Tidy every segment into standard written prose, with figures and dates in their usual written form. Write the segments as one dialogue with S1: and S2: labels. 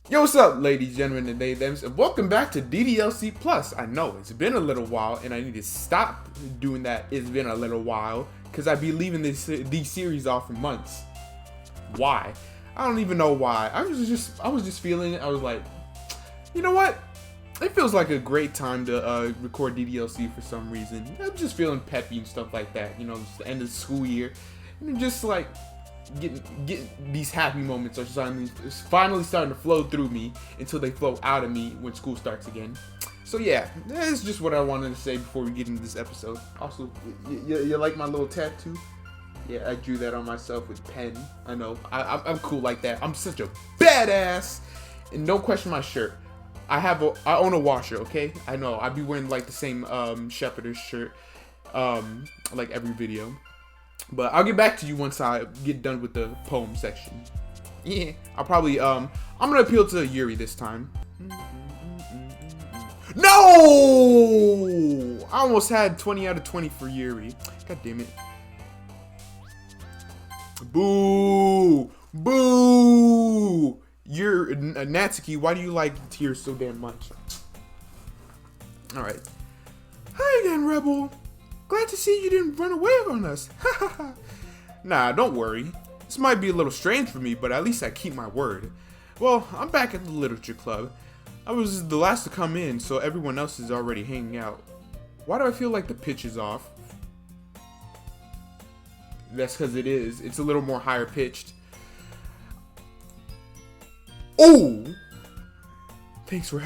S1: Yo, what's up, ladies, gentlemen, and they, thems, and welcome back to DDLC Plus. I know it's been a little while, and I need to stop doing that. It's been a little while because I be leaving these series off for months. Why? I don't even know why. I was just feeling it. I was like, you know what? It feels like a great time to record DDLC for some reason. I'm just feeling peppy and stuff like that. You know, it's the end of the school year, and just like. Get these happy moments are finally starting to flow through me until they flow out of me when school starts again. So yeah, that's just what I wanted to say before we get into this episode. Also, you like my little tattoo? Yeah, I drew that on myself with pen. I know, I'm cool like that. I'm such a badass. And don't question my shirt. I own a washer, okay? I know, I be wearing like the same Shepherdess shirt like every video. But I'll get back to you once I get done with the poem section. Yeah, I'll probably, I'm gonna appeal to Yuri this time. No! I almost had 20 out of 20 for Yuri. God damn it. Boo! Boo! You're Natsuki, why do you like tears so damn much? Alright. Hi again, Rebel. Glad to see you didn't run away on us. Nah, don't worry. This might be a little strange for me, but at least I keep my word. Well, I'm back at the literature club. I was the last to come in, so everyone else is already hanging out. Why do I feel like the pitch is off? That's because it is. It's a little more higher pitched. Oh! Thanks for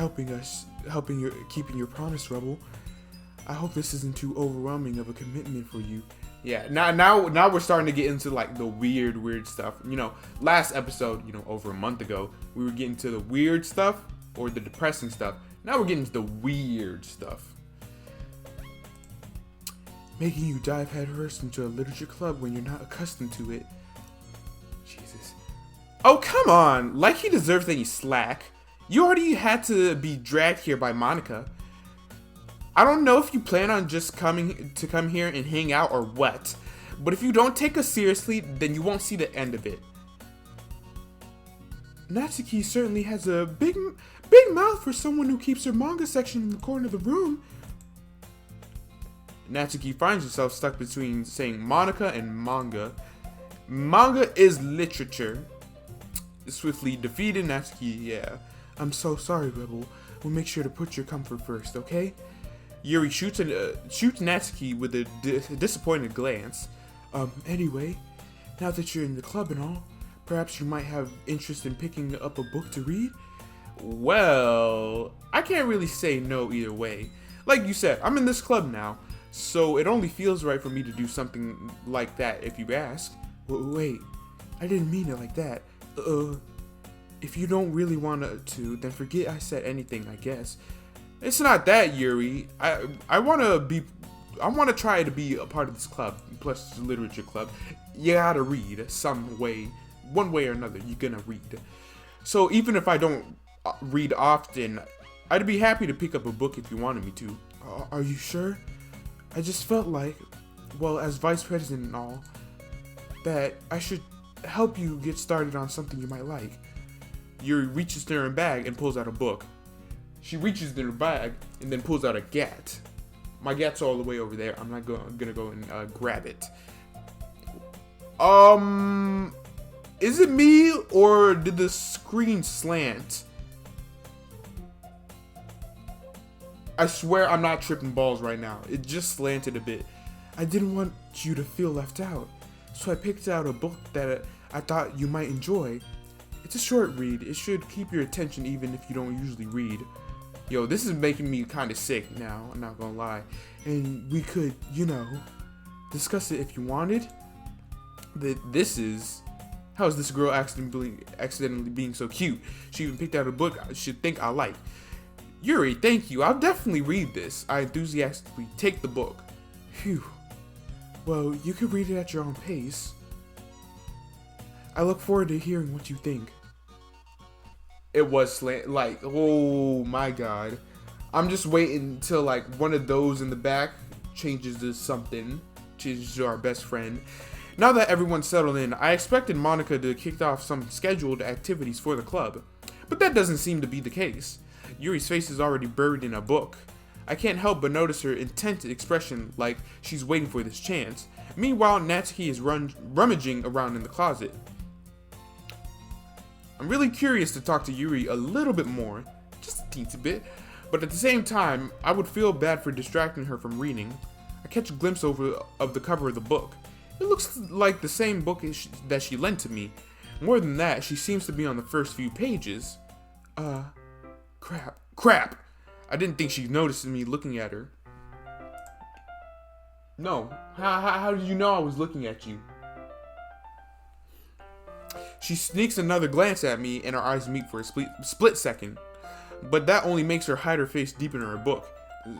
S1: keeping your promise, Rebel. I hope this isn't too overwhelming of a commitment for you. Yeah, now we're starting to get into like the weird stuff. You know, last episode, you know, over a month ago, we were getting to the weird stuff or the depressing stuff. Now we're getting to the weird stuff. Making you dive headfirst into a literature club when you're not accustomed to it. Jesus. Oh, come on. Like he deserves any slack. You already had to be dragged here by Monica. I don't know if you plan on just come here and hang out or what, but if you don't take us seriously, then you won't see the end of it. Natsuki certainly has a big mouth for someone who keeps her manga section in the corner of the room. Natsuki finds herself stuck between saying Monica and manga. Manga is literature. Swiftly defeated Natsuki, yeah. I'm so sorry, Rebel. We'll make sure to put your comfort first, okay? Yuri shoots Natsuki with a disappointed glance. Anyway, now that you're in the club and all, perhaps you might have interest in picking up a book to read? Well, I can't really say no either way. Like you said, I'm in this club now, so it only feels right for me to do something like that if you ask. Wait, I didn't mean it like that. If you don't really want to, then forget I said anything, I guess. It's not that, Yuri. I want to try to be a part of this club, plus the literature club. You gotta read some way, one way or another. You're gonna read. So even if I don't read often, I'd be happy to pick up a book if you wanted me to. Are you sure? I just felt like, well, as vice president and all, that I should help you get started on something you might like. Yuri reaches in her bag and pulls out a book. She reaches in her bag and then pulls out a gat. My gat's all the way over there. I'm not gonna go and grab it. Is it me or did the screen slant? I swear I'm not tripping balls right now. It just slanted a bit. I didn't want you to feel left out, so I picked out a book that I thought you might enjoy. It's a short read. It should keep your attention even if you don't usually read. Yo, this is making me kind of sick now, I'm not gonna lie. And we could, you know, discuss it if you wanted. How is this girl accidentally being so cute? She even picked out a book I should think I like. Yuri, thank you. I'll definitely read this. I enthusiastically take the book. Phew. Well, you can read it at your own pace. I look forward to hearing what you think. It was like, oh my god. I'm just waiting until like one of those in the back changes to something. Changes to our best friend. Now that everyone's settled in, I expected Monica to kick off some scheduled activities for the club. But that doesn't seem to be the case. Yuri's face is already buried in a book. I can't help but notice her intent expression, like she's waiting for this chance. Meanwhile, Natsuki is rummaging around in the closet. I'm really curious to talk to Yuri a little bit more, just a teensy bit, but at the same time, I would feel bad for distracting her from reading. I catch a glimpse of the cover of the book. It looks like the same book that she lent to me. More than that, she seems to be on the first few pages. Crap! I didn't think she noticed me looking at her. No, how did you know I was looking at you? She sneaks another glance at me and our eyes meet for a split second. But that only makes her hide her face deep in her book.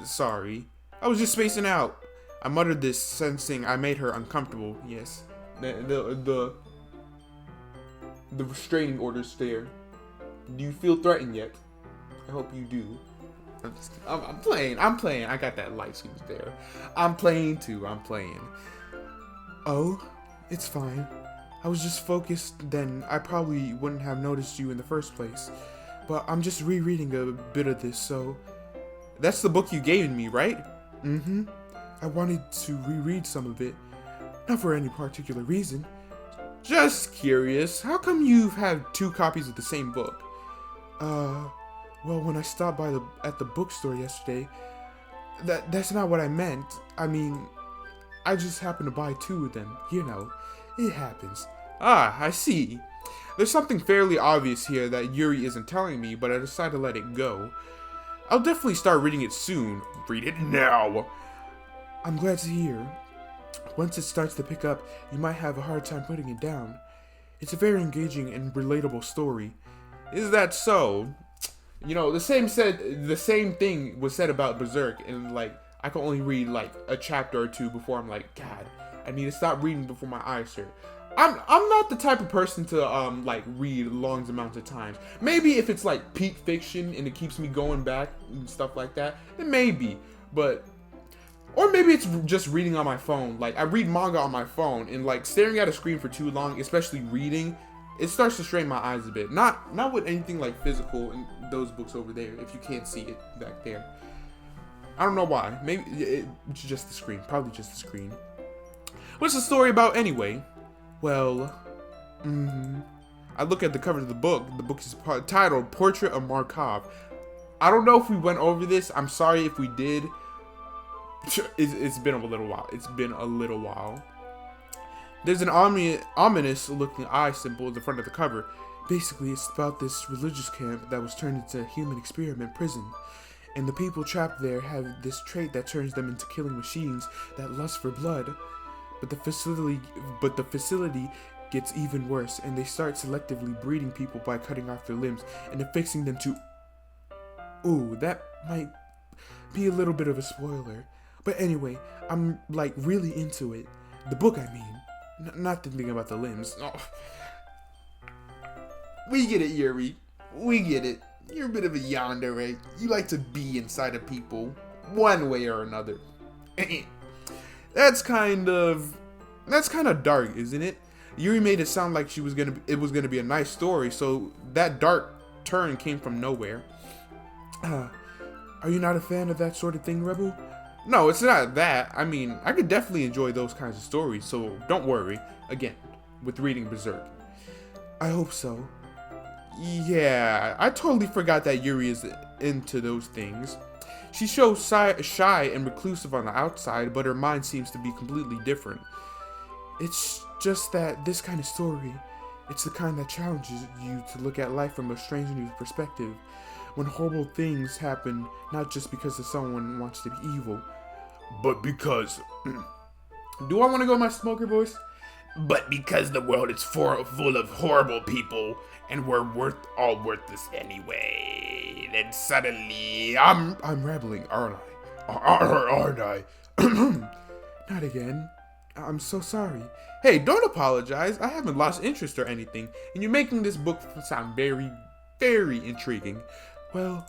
S1: Sorry. I was just spacing out. I muttered this, sensing I made her uncomfortable. Yes. The restraining order stare. Do you feel threatened yet? I hope you do. I'm playing. I got that license there. I'm playing too. Oh, it's fine. I was just focused then. I probably wouldn't have noticed you in the first place. But I'm just rereading a bit of this, so... That's the book you gave me, right? Mm-hmm. I wanted to reread some of it. Not for any particular reason. Just curious, how come you've had 2 copies of the same book? Well, when I stopped by at the bookstore yesterday, that's not what I meant. I mean, I just happened to buy 2 of them. You know, it happens. Ah, I see. There's something fairly obvious here that Yuri isn't telling me, but I decided to let it go. I'll definitely start reading it soon. Read it now. I'm glad to hear. Once it starts to pick up, you might have a hard time putting it down. It's a very engaging and relatable story. Is that so? You know, the same thing was said about Berserk, and like I can only read like a chapter or 2 before I'm like, God, I need to stop reading before my eyes hurt. I'm not the type of person to like read long amounts of times. Maybe if it's like peak fiction and it keeps me going back and stuff like that, then maybe. But or maybe it's just reading on my phone. Like I read manga on my phone, and like staring at a screen for too long, especially reading, it starts to strain my eyes a bit. Not with anything like physical in those books over there, if you can't see it back there. I don't know why. Maybe it's just the screen. Probably just the screen. What's the story about anyway? Well, I look at the cover of the book. The book is titled Portrait of Markov. I don't know if we went over this. I'm sorry if we did. It's been a little while. There's an ominous looking eye symbol in the front of the cover. Basically, it's about this religious camp that was turned into a human experiment prison. And the people trapped there have this trait that turns them into killing machines that lust for blood. But the facility gets even worse, and they start selectively breeding people by cutting off their limbs and affixing them to... Ooh, that might be a little bit of a spoiler. But anyway, I'm like really into it. The book, I mean. Not thinking about the limbs. Oh. We get it, Yuri. We get it. You're a bit of a yandere. You like to be inside of people, one way or another. That's kind of dark, isn't it? Yuri made it sound like it was gonna be a nice story, so that dark turn came from nowhere. Are you not a fan of that sort of thing, Rebel? No, it's not that. I mean, I could definitely enjoy those kinds of stories, so don't worry. Again, with reading Berserk. I hope so. Yeah, I totally forgot that Yuri is into those things. She shows shy and reclusive on the outside, but her mind seems to be completely different. It's just that this kind of story, it's the kind that challenges you to look at life from a strange new perspective. When horrible things happen, not just because someone wants to be evil, but because... Do I want to go with my smoker voice? But because the world is full of horrible people, and we're all worthless anyway. Then suddenly, I'm rebelling, aren't I? Aren't I? Not again. I'm so sorry. Hey, don't apologize. I haven't lost interest or anything, and you're making this book sound very, very intriguing. Well,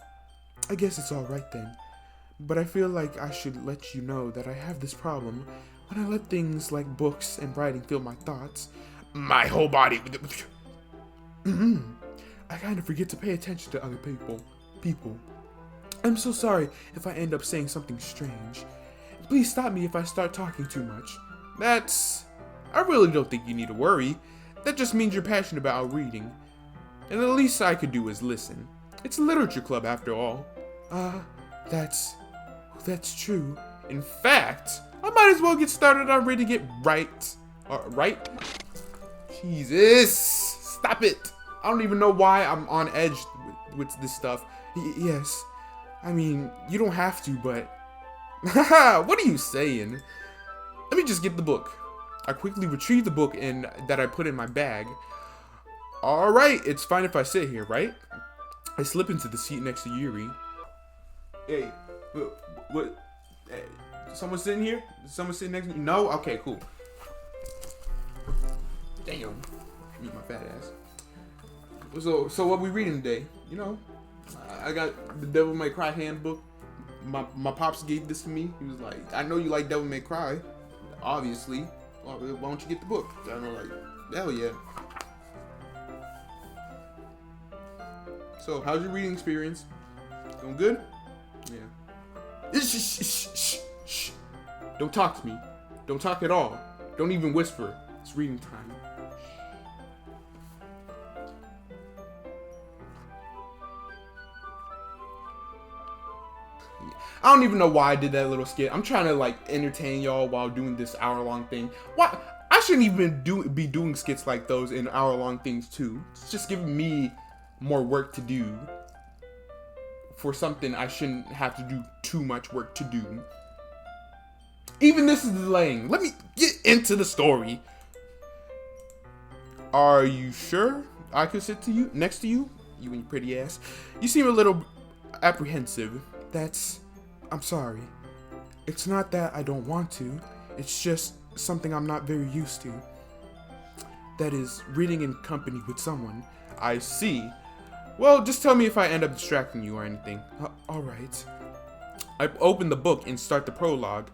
S1: I guess it's alright then. But I feel like I should let you know that I have this problem. When I let things like books and writing fill my thoughts, my whole body... I kind of forget to pay attention to other people. I'm so sorry if I end up saying something strange. Please stop me if I start talking too much. I really don't think you need to worry. That just means you're passionate about reading. And the least I could do is listen. It's a literature club after all. That's true. In fact, I might as well get started on reading it right? Jesus, stop it. I don't even know why I'm on edge with this stuff. Yes, I mean, you don't have to, but... What are you saying? Let me just get the book. I quickly retrieve the book that I put in my bag. Alright, it's fine if I sit here, right? I slip into the seat next to Yuri. Hey, what? Hey, someone sitting here? Someone sitting next to me? No? Okay, cool. Damn. Eat my fat ass. So what we reading today? You know, I got the Devil May Cry handbook. My pops gave this to me. He was like, I know you like Devil May Cry. Obviously. Well, why don't you get the book? I know, like, hell yeah. So, how's your reading experience? Going good? Yeah. Shh. Don't talk to me. Don't talk at all. Don't even whisper. It's reading time. I don't even know why I did that little skit. I'm trying to like entertain y'all while doing this hour-long thing. Why? I shouldn't even be doing skits like those in hour-long things too. It's just giving me more work to do for something I shouldn't have to do too much work to do. Even this is delaying. Let me get into the story. Are you sure I could sit next to you? You and your pretty ass. You seem a little apprehensive. I'm sorry. It's not that I don't want to. It's just something I'm not very used to. That is, reading in company with someone. I see. Well, just tell me if I end up distracting you or anything. Alright. I open the book and start the prologue.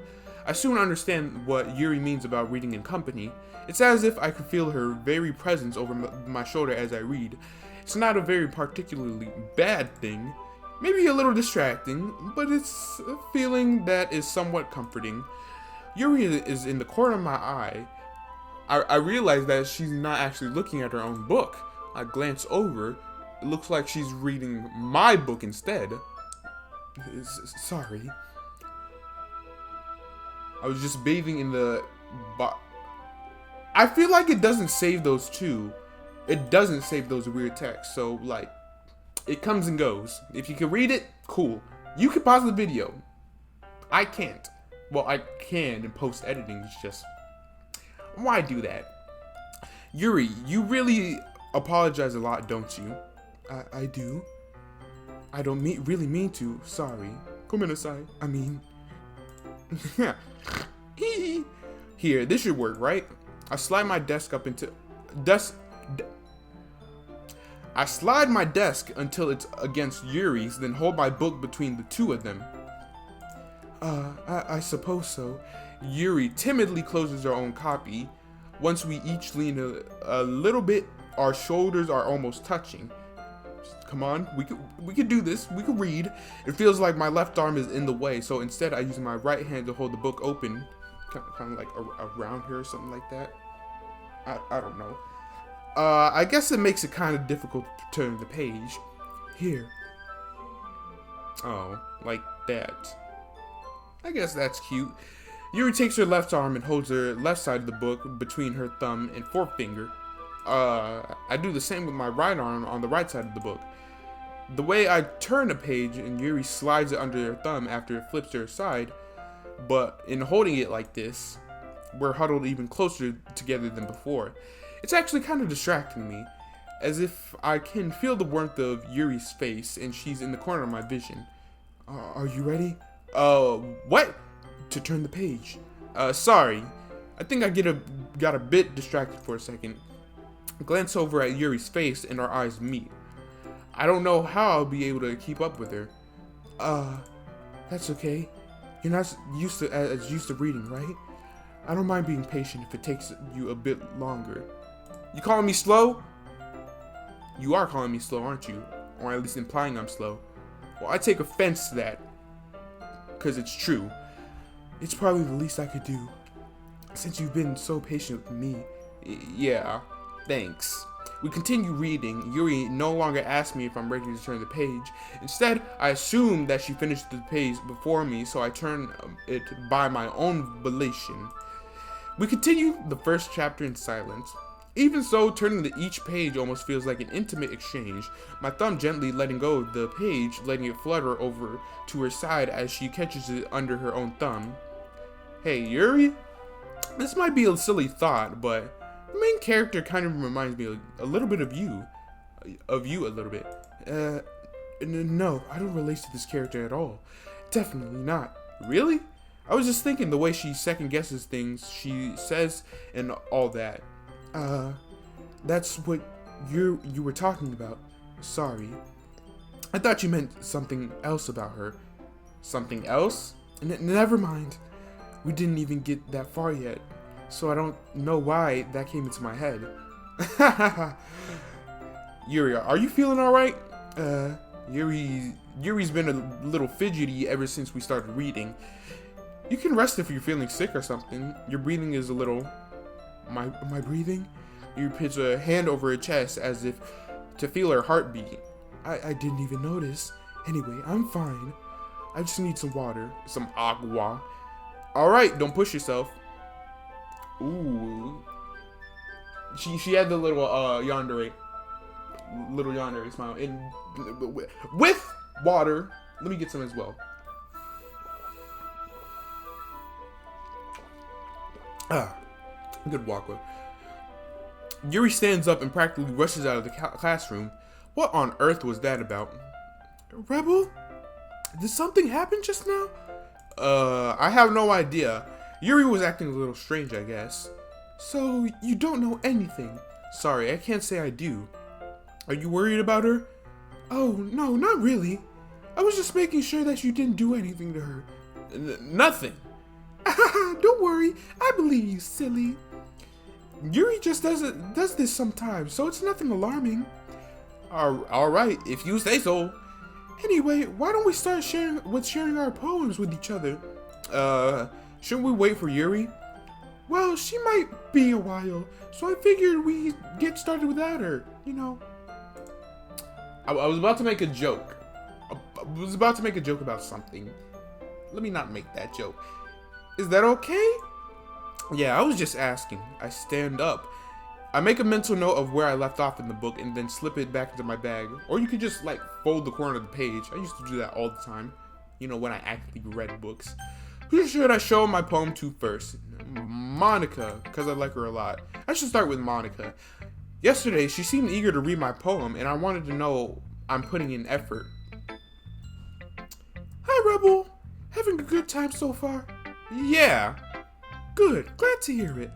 S1: I soon understand what Yuri means about reading in company. It's as if I can feel her very presence over my shoulder as I read. It's not a very particularly bad thing. Maybe a little distracting, but it's a feeling that is somewhat comforting. Yuri is in the corner of my eye. I realize that she's not actually looking at her own book. I glance over. It looks like she's reading my book instead. Sorry. I was just bathing in the... I feel like it doesn't save those two. It doesn't save those weird texts, so like... It comes and goes. If you can read it, cool. You can pause the video. I can't. Well, I can in post-editing. It's just... Why do that? Yuri, you really apologize a lot, don't you? I do. I don't really mean to. Sorry. Gomenasai. I mean... Here, this should work, right? I slide my desk up into... I slide my desk until it's against Yuri's, then hold my book between the two of them. I suppose so. Yuri timidly closes her own copy. Once we each lean a little bit, our shoulders are almost touching. Come on, we could do this. We could read. It feels like my left arm is in the way, so instead I use my right hand to hold the book open, kind of like around her or something like that. I don't know. I guess it makes it kind of difficult to turn the page. Here. Oh, like that. I guess that's cute. Yuri takes her left arm and holds her left side of the book between her thumb and forefinger. I do the same with my right arm on the right side of the book. The way I turn a page and Yuri slides it under her thumb after it flips to her side, but in holding it like this, we're huddled even closer together than before. It's actually kind of distracting me, as if I can feel the warmth of Yuri's face and she's in the corner of my vision. Are you ready? What? To turn the page. Sorry. I think I got a bit distracted for a second. Glance over at Yuri's face and our eyes meet. I don't know how I'll be able to keep up with her. That's okay. You're not used to reading, right? I don't mind being patient if it takes you a bit longer. You calling me slow? You are calling me slow, aren't you? Or at least implying I'm slow. Well, I take offense to that. Because it's true. It's probably the least I could do. Since you've been so patient with me. Yeah, thanks. We continue reading. Yuri no longer asks me if I'm ready to turn the page. Instead, I assume that she finished the page before me, so I turn it by my own volition. We continue the first chapter in silence. Even so, turning to each page almost feels like an intimate exchange, my thumb gently letting go of the page, letting it flutter over to her side as she catches it under her own thumb. Hey, Yuri? This might be a silly thought, but the main character kind of reminds me a little bit of you. A little bit. No, I don't relate to this character at all. Definitely not. Really? I was just thinking the way she second guesses things she says and all that. That's what you were talking about. Sorry. I thought you meant something else about her. Something else? Never mind. We didn't even get that far yet, so I don't know why that came into my head. Yuri, are you feeling alright? Yuri's been a little fidgety ever since we started reading. You can rest if you're feeling sick or something. Your breathing is a little... My breathing? You puts a hand over her chest as if to feel her heartbeat. I didn't even notice. Anyway, I'm fine. I just need some water. Some agua. Alright, don't push yourself. Ooh. She had the little yandere. Little yandere smile. And with water. Let me get some as well. Good walkway. Yuri stands up and practically rushes out of the classroom. What on earth was that about? Rebel? Did something happen just now? I have no idea. Yuri was acting a little strange, I guess. So, you don't know anything? Sorry, I can't say I do. Are you worried about her? Oh, no, not really. I was just making sure that you didn't do anything to her. Nothing. Don't worry, I believe you, silly. Yuri just does this sometimes, so it's nothing alarming. Alright, if you say so. Anyway, why don't we start sharing our poems with each other? Shouldn't we wait for Yuri? Well, she might be a while, so I figured we get started without her, you know. I was about to make a joke. I was about to make a joke about something. Let me not make that joke. Is that okay? Yeah, I was just asking. I stand up. I make a mental note of where I left off in the book and then slip it back into my bag. Or you could just like fold the corner of the page. I used to do that all the time. You know, when I actually read books. Who should I show my poem to first? Monica, because I like her a lot. I should start with Monica. Yesterday, she seemed eager to read my poem and I wanted to know I'm putting in effort. Hi, Rebel. Having a good time so far? Yeah. Good. Glad to hear it.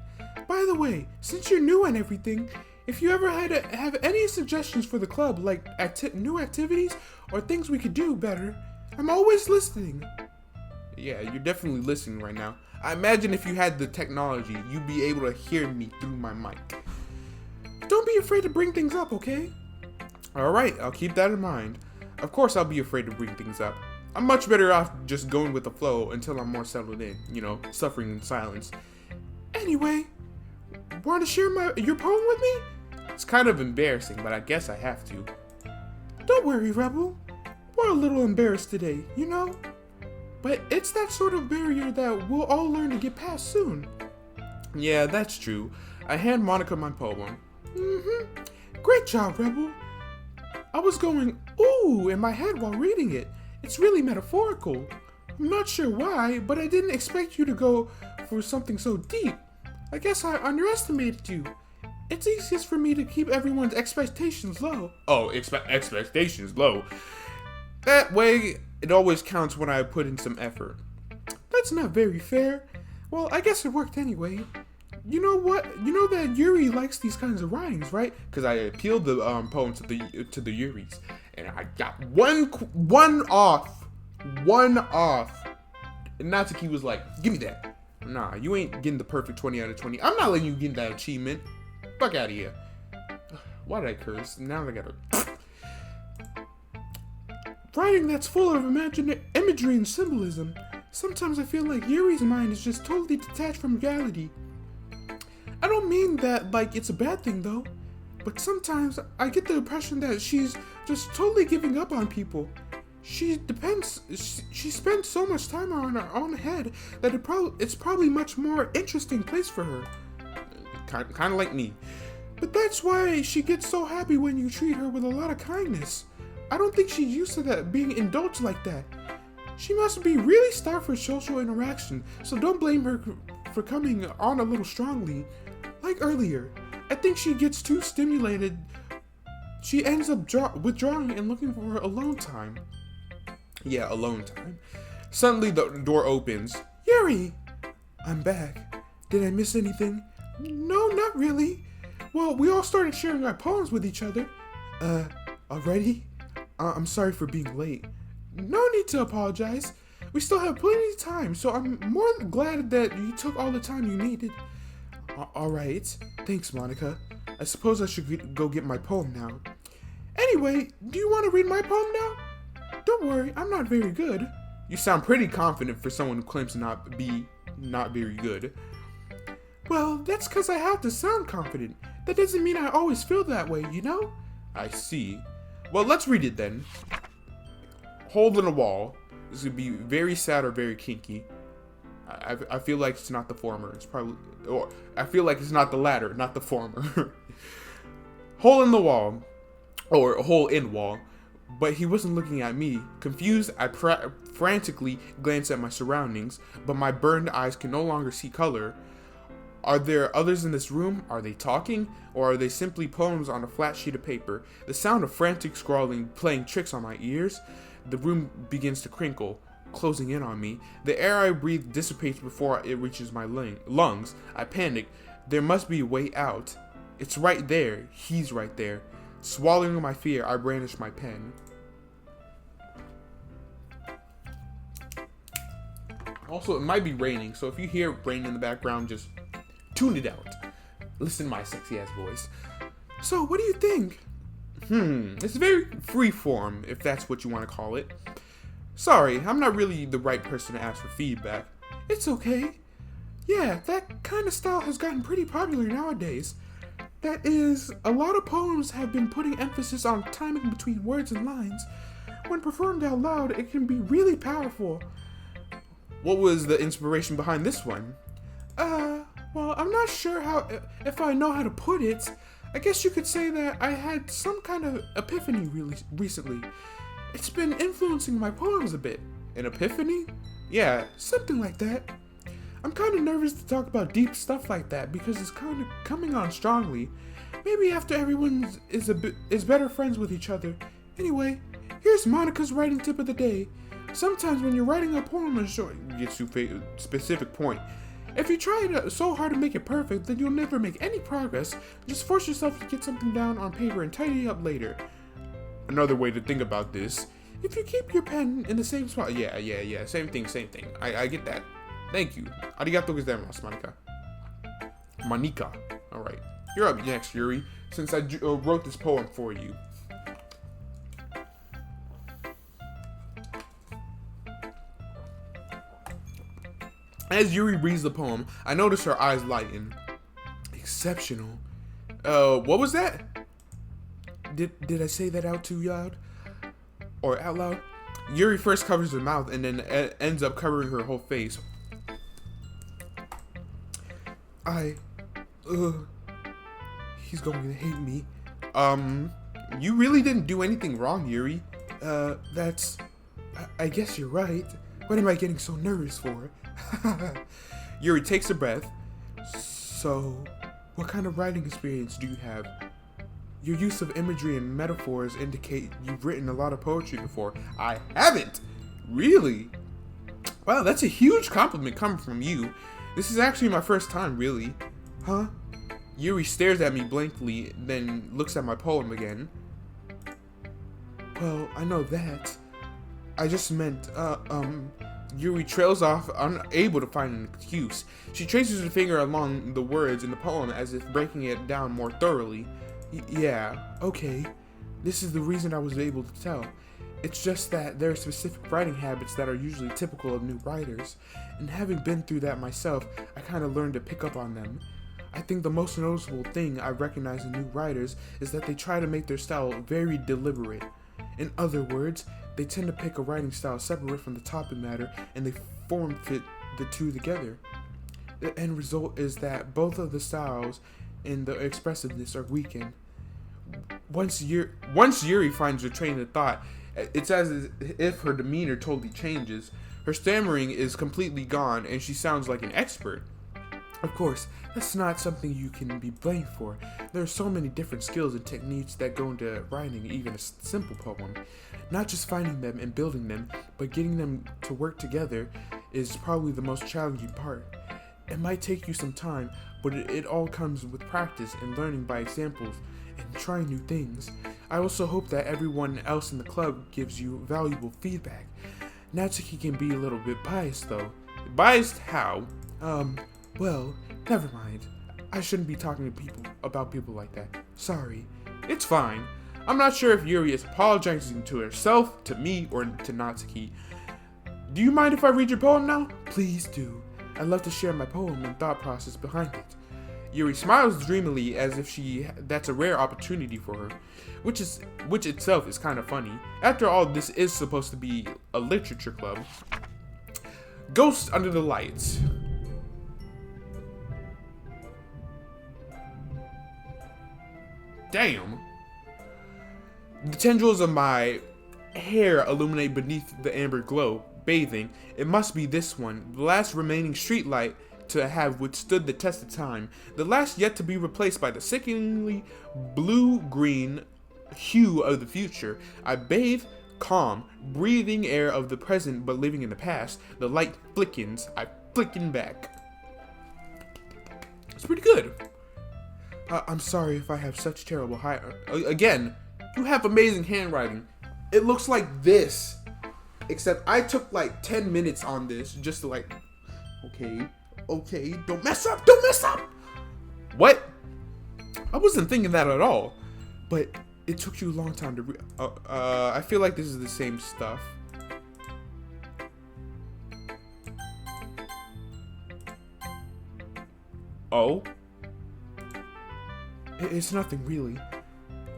S1: By the way, since you're new and everything, if you ever have any suggestions for the club, like new activities or things we could do better, I'm always listening. Yeah, you're definitely listening right now. I imagine if you had the technology, you'd be able to hear me through my mic. Don't be afraid to bring things up, okay? Alright, I'll keep that in mind. Of course I'll be afraid to bring things up. I'm much better off just going with the flow until I'm more settled in, you know, suffering in silence. Anyway, want to share your poem with me? It's kind of embarrassing, but I guess I have to. Don't worry, Rebel. We're a little embarrassed today, you know? But it's that sort of barrier that we'll all learn to get past soon. Yeah, that's true. I hand Monica my poem. Great job, Rebel. I was going, ooh, in my head while reading it. It's really metaphorical. I'm not sure why, but I didn't expect you to go for something so deep. I guess I underestimated you. It's easiest for me to keep everyone's expectations low. Oh, expectations low. That way, it always counts when I put in some effort. That's not very fair. Well, I guess it worked anyway. You know what? You know that Yuri likes these kinds of rhymes, right? Because I appealed the poem to the Yuris, and I got one off. And Natsuki was like, "Give me that." Nah, you ain't getting the perfect 20 out of 20. I'm not letting you get that achievement. Fuck out of here. Why did I curse? Now I gotta... Writing that's full of imagery and symbolism. Sometimes I feel like Yuri's mind is just totally detached from reality. I don't mean that like it's a bad thing though, but sometimes I get the impression that she's just totally giving up on people. She spends so much time on her own head that it's probably much more interesting place for her. Kind of like me. But that's why she gets so happy when you treat her with a lot of kindness. I don't think she's used to that being indulged like that. She must be really starved for social interaction, so don't blame her for coming on a little strongly. Like earlier, I think she gets too stimulated. She ends up withdrawing and looking for alone time. Yeah, alone time. Suddenly the door opens. Yuri! I'm back. Did I miss anything? No, not really. Well, we all started sharing our poems with each other. Already? I'm sorry for being late. No need to apologize. We still have plenty of time, so I'm more glad that you took all the time you needed. Alright. Thanks, Monica. I suppose I should go get my poem now. Anyway, do you want to read my poem now? Don't worry, I'm not very good. You sound pretty confident for someone who claims to not very good. Well, that's because I have to sound confident. That doesn't mean I always feel that way, you know? I see. Well, let's read it then. Hole in a wall. This could be very sad or very kinky. I feel like it's not the former. It's probably... Or, I feel like it's not the latter, not the former. Hole in the wall. Or a hole in wall. But he wasn't looking at me. Confused, I frantically glanced at my surroundings, but my burned eyes can no longer see color. Are there others in this room? Are they talking? Or are they simply poems on a flat sheet of paper? The sound of frantic scrawling playing tricks on my ears. The room begins to crinkle, closing in on me. The air I breathe dissipates before it reaches my lungs. I panic. There must be a way out. It's right there. He's right there. Swallowing my fear, I brandish my pen. Also, it might be raining, so if you hear rain in the background, just tune it out. Listen to my sexy ass voice. So, what do you think? It's very freeform, if that's what you want to call it. Sorry, I'm not really the right person to ask for feedback. It's okay. Yeah, that kind of style has gotten pretty popular nowadays. That is, a lot of poems have been putting emphasis on timing between words and lines. When performed out loud, it can be really powerful. What was the inspiration behind this one? Well, I'm not sure if I know how to put it. I guess you could say that I had some kind of epiphany recently. It's been influencing my poems a bit. An epiphany? Yeah, something like that. I'm kind of nervous to talk about deep stuff like that because it's kind of coming on strongly. Maybe after everyone is better friends with each other. Anyway, here's Monica's writing tip of the day. Sometimes when you're writing a poem and get to a specific point, if you try so hard to make it perfect, then you'll never make any progress. Just force yourself to get something down on paper and tidy it up later. Another way to think about this, if you keep your pen in the same spot, yeah, same thing. I get that. Thank you. Arigato gozaimasu, Monica. Alright. You're up next, Yuri, since I wrote this poem for you. As Yuri reads the poem, I notice her eyes lighten. Exceptional. What was that? Did I say that out too loud? Or out loud? Yuri first covers her mouth and then ends up covering her whole face. He's going to hate me. You really didn't do anything wrong, Yuri. I guess you're right. What am I getting so nervous for? Yuri takes a breath. So, what kind of writing experience do you have? Your use of imagery and metaphors indicate you've written a lot of poetry before. I haven't! Really? Wow, that's a huge compliment coming from you. This is actually my first time, really. Huh? Yuri stares at me blankly, then looks at my poem again. Well, I know that. I just meant, Yuri trails off, unable to find an excuse. She traces her finger along the words in the poem as if breaking it down more thoroughly. Yeah, okay. This is the reason I was able to tell. It's just that there are specific writing habits that are usually typical of new writers, and having been through that myself, I kind of learned to pick up on them. I think the most noticeable thing I recognize in new writers is that they try to make their style very deliberate. In other words, they tend to pick a writing style separate from the topic matter and they form fit the two together. The end result is that both of the styles and the expressiveness are weakened. Once Yuri finds her train of thought, it's as if her demeanor totally changes. Her stammering is completely gone and she sounds like an expert. Of course, that's not something you can be blamed for. There are so many different skills and techniques that go into writing even a simple poem. Not just finding them and building them, but getting them to work together is probably the most challenging part. It might take you some time, but it all comes with practice and learning by examples and trying new things. I also hope that everyone else in the club gives you valuable feedback. Natsuki can be a little bit biased though. Biased how? Well, never mind. I shouldn't be talking to people about people like that. Sorry. It's fine. I'm not sure if Yuri is apologizing to herself, to me, or to Natsuki. Do you mind if I read your poem now? Please do. I'd love to share my poem and thought process behind it. Yuri smiles dreamily as if that's a rare opportunity for her, which itself is kind of funny. After all, this is supposed to be a literature club. Ghosts under the lights. Damn. The tendrils of my hair illuminate beneath the amber glow, bathing. It must be this one, the last remaining street light to have withstood the test of time, the last yet to be replaced by the sickeningly blue-green hue of the future. I bathe, calm, breathing air of the present but living in the past. The light flickens, I flicken back. It's pretty good. I'm sorry if I have such terrible again, you have amazing handwriting. It looks like this. Except I took like 10 minutes on this just to like, okay, don't mess up. What? I wasn't thinking that at all. But it took you a long time to I feel like this is the same stuff. Oh? It's nothing really.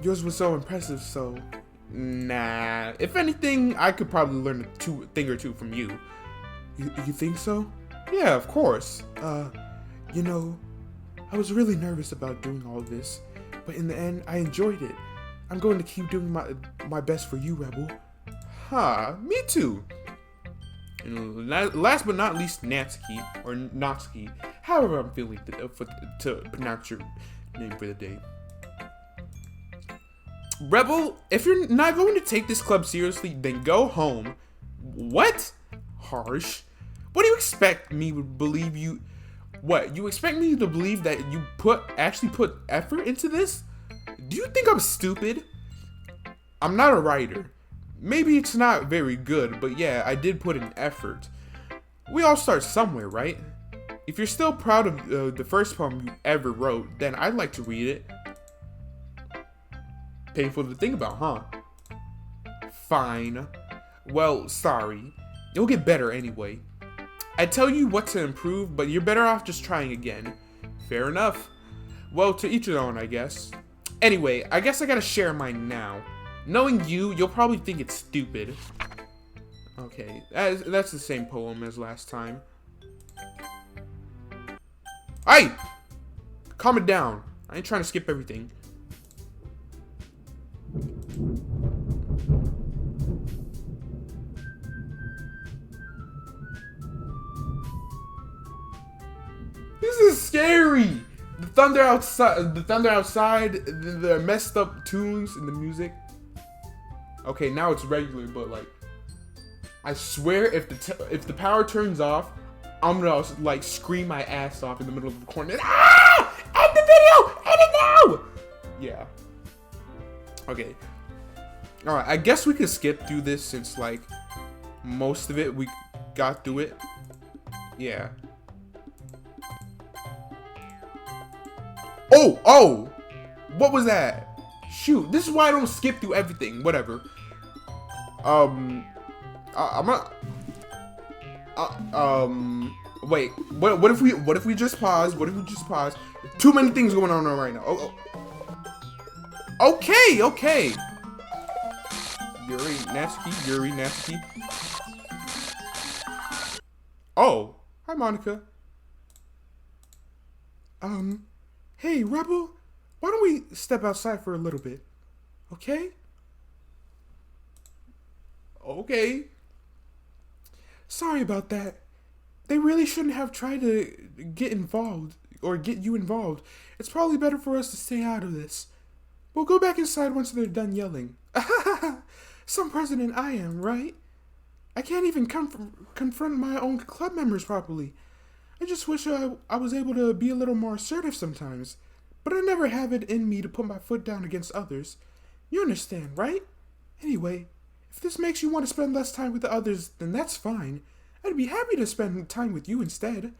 S1: Yours was so impressive, so... Nah. If anything, I could probably learn a thing or two from you. You think so? Yeah, of course. You know, I was really nervous about doing all this, but in the end, I enjoyed it. I'm going to keep doing my best for you, Rebel. Me too. And last but not least, Natsuki, or Natsuki, however I'm feeling to pronounce your name for the day. Rebel, if you're not going to take this club seriously, then go home. What? Harsh. What do you expect me to believe you? What? You expect me to believe that you actually put effort into this? Do you think I'm stupid? I'm not a writer. Maybe it's not very good, but yeah, I did put in effort. We all start somewhere, right? If you're still proud of the first poem you ever wrote, then I'd like to read it. Painful to think about, huh? Fine. Well, sorry. You'll get better anyway. I tell you what to improve, but you're better off just trying again. Fair enough. Well, to each their own, I guess. Anyway, I guess I gotta share mine now. Knowing you'll probably think it's stupid. Okay, that's the same poem as last time. Hey! Calm it down. I ain't trying to skip everything. This is scary. The thunder outside, the messed up tunes and the music. Okay, now it's regular, but like, I swear if the power turns off, I'm gonna like scream my ass off in the middle of the corner. Ah! End the video! End it now! Yeah. Okay. Alright, I guess we could skip through this since like most of it we got through it. Yeah. Oh! What was that? Shoot, this is why I don't skip through everything. Whatever. Wait. What if we just pause? What if we just pause? Too many things going on right now. Okay. Yuri, Natsuki. Oh, hi, Monica. Hey, Rebel. Why don't we step outside for a little bit? Okay? Okay. Sorry about that. They really shouldn't have tried to get involved or get you involved. It's probably better for us to stay out of this. We'll go back inside once they're done yelling. Some president I am, right? I can't even confront my own club members properly. I just wish I was able to be a little more assertive sometimes. But I never have it in me to put my foot down against others. You understand, right? Anyway, if this makes you want to spend less time with the others, then that's fine. I'd be happy to spend time with you instead.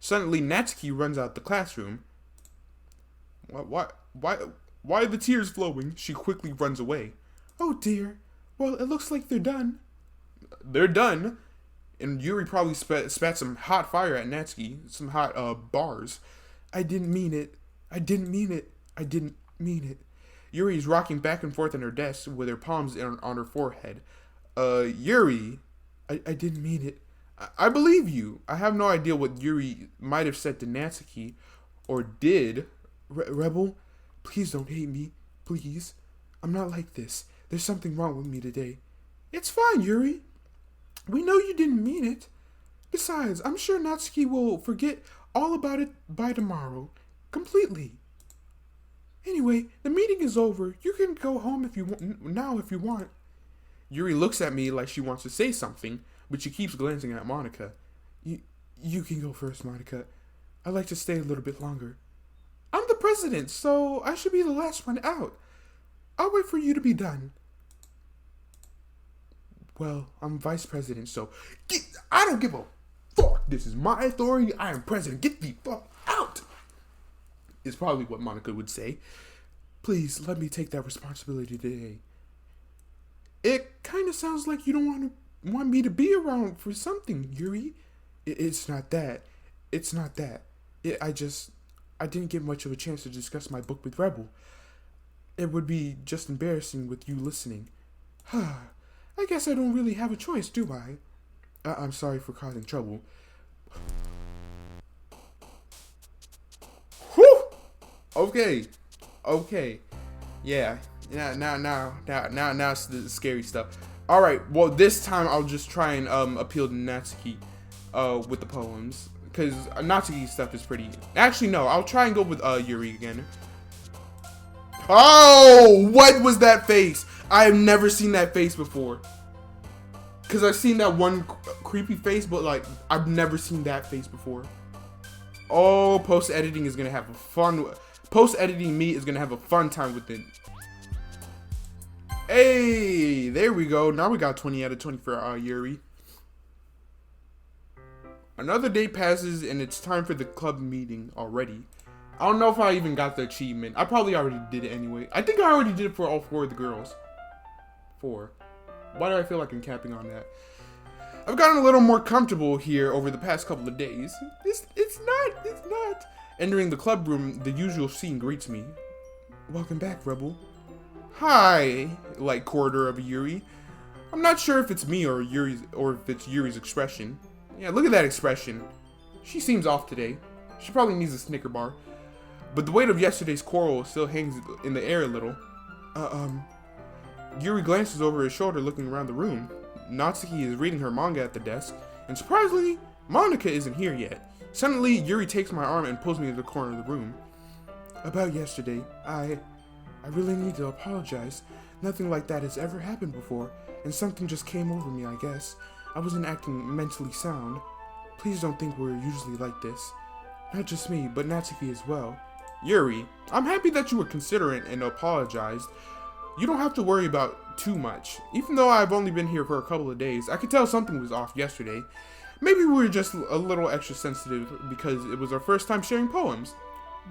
S1: Suddenly, Natsuki runs out the classroom. Why are the tears flowing? She quickly runs away. Oh dear. Well, it looks like they're done. They're done? And Yuri probably spat some hot fire at Natsuki. Some hot, bars. I didn't mean it. I didn't mean it. Yuri's rocking back and forth on her desk with her palms on her forehead. Yuri, I didn't mean it. I believe you. I have no idea what Yuri might have said to Natsuki, or did. Rebel, please don't hate me. Please. I'm not like this. There's something wrong with me today. It's fine, Yuri. We know you didn't mean it. Besides, I'm sure Natsuki will forget all about it by tomorrow. Completely. Anyway, the meeting is over. You can go home if you want. Yuri looks at me like she wants to say something, but she keeps glancing at Monica. You can go first, Monica. I'd like to stay a little bit longer. I'm the president, so I should be the last one out. I'll wait for you to be done. Well, I'm vice president, so I don't give a fuck. This is my authority. I am president. Get the fuck out. Is probably what Monica would say. Please, let me take that responsibility today. It kind of sounds like you don't want me to be around for something, Yuri. It's not that. I didn't get much of a chance to discuss my book with Rebel. It would be just embarrassing with you listening. I guess I don't really have a choice, do I? I'm sorry for causing trouble. Whew! Okay. Yeah. Now it's the scary stuff. Alright, well, this time I'll just try and appeal to Natsuki with the poems. Because Natsuki stuff is pretty... Actually, no. I'll try and go with Yuri again. Oh! What was that face? I have never seen that face before. Because I've seen that one creepy face, but, like, I've never seen that face before. Oh, post-editing is going to have a fun... Post-editing me is going to have a fun time with it. Hey! There we go. Now we got 20 out of 20 for Yuri. Another day passes, and it's time for the club meeting already. I don't know if I even got the achievement. I probably already did it anyway. I think I already did it for all 4 of the girls. 4. Why do I feel like I'm capping on that? I've gotten a little more comfortable here over the past couple of days. It's not. Entering the club room, the usual scene greets me. Welcome back, Rebel. Hi, like corridor of Yuri. I'm not sure if it's me or if it's Yuri's expression. Yeah, look at that expression. She seems off today. She probably needs a Snicker bar. But the weight of yesterday's quarrel still hangs in the air a little. Yuri glances over his shoulder looking around the room. Natsuki is reading her manga at the desk. And surprisingly, Monica isn't here yet. Suddenly, Yuri takes my arm and pulls me to the corner of the room. About yesterday, I really need to apologize. Nothing like that has ever happened before. And something just came over me, I guess. I wasn't acting mentally sound. Please don't think we're usually like this. Not just me, but Natsuki as well. Yuri, I'm happy that you were considerate and apologized. You don't have to worry about too much. Even though I've only been here for a couple of days, I could tell something was off yesterday. Maybe we were just a little extra sensitive because it was our first time sharing poems.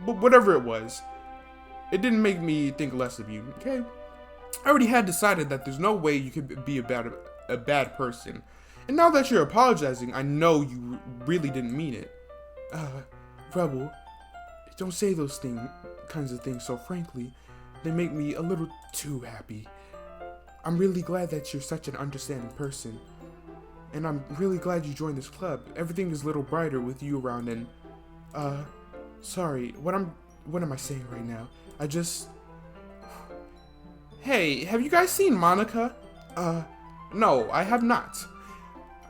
S1: But whatever it was, it didn't make me think less of you, okay? I already had decided that there's no way you could be a bad person. And now that you're apologizing, I know you really didn't mean it. Rebel, don't say those kinds of things so frankly. They make me a little too happy. I'm really glad that you're such an understanding person. And I'm really glad you joined this club. Everything is a little brighter with you around and, sorry, what am I saying right now? Hey, have you guys seen Monica? No, I have not.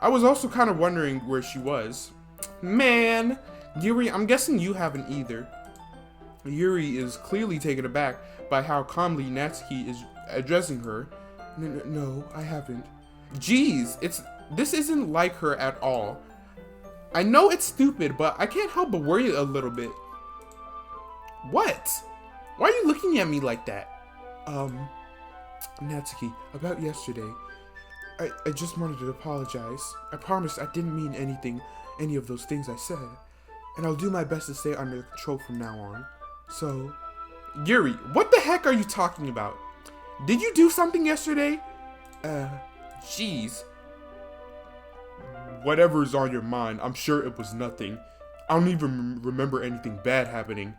S1: I was also kind of wondering where she was. Man, Yuri, I'm guessing you haven't either. Yuri is clearly taken aback by how calmly Natsuki is addressing her. No, I haven't. Jeez, this isn't like her at all. I know it's stupid, but I can't help but worry a little bit. What? Why are you looking at me like that? Natsuki, about yesterday. I just wanted to apologize. I promise I didn't mean any of those things I said. And I'll do my best to stay under control from now on. So, Yuri, what the heck are you talking about? Did you do something yesterday? Jeez. Whatever's on your mind, I'm sure it was nothing. I don't even remember anything bad happening.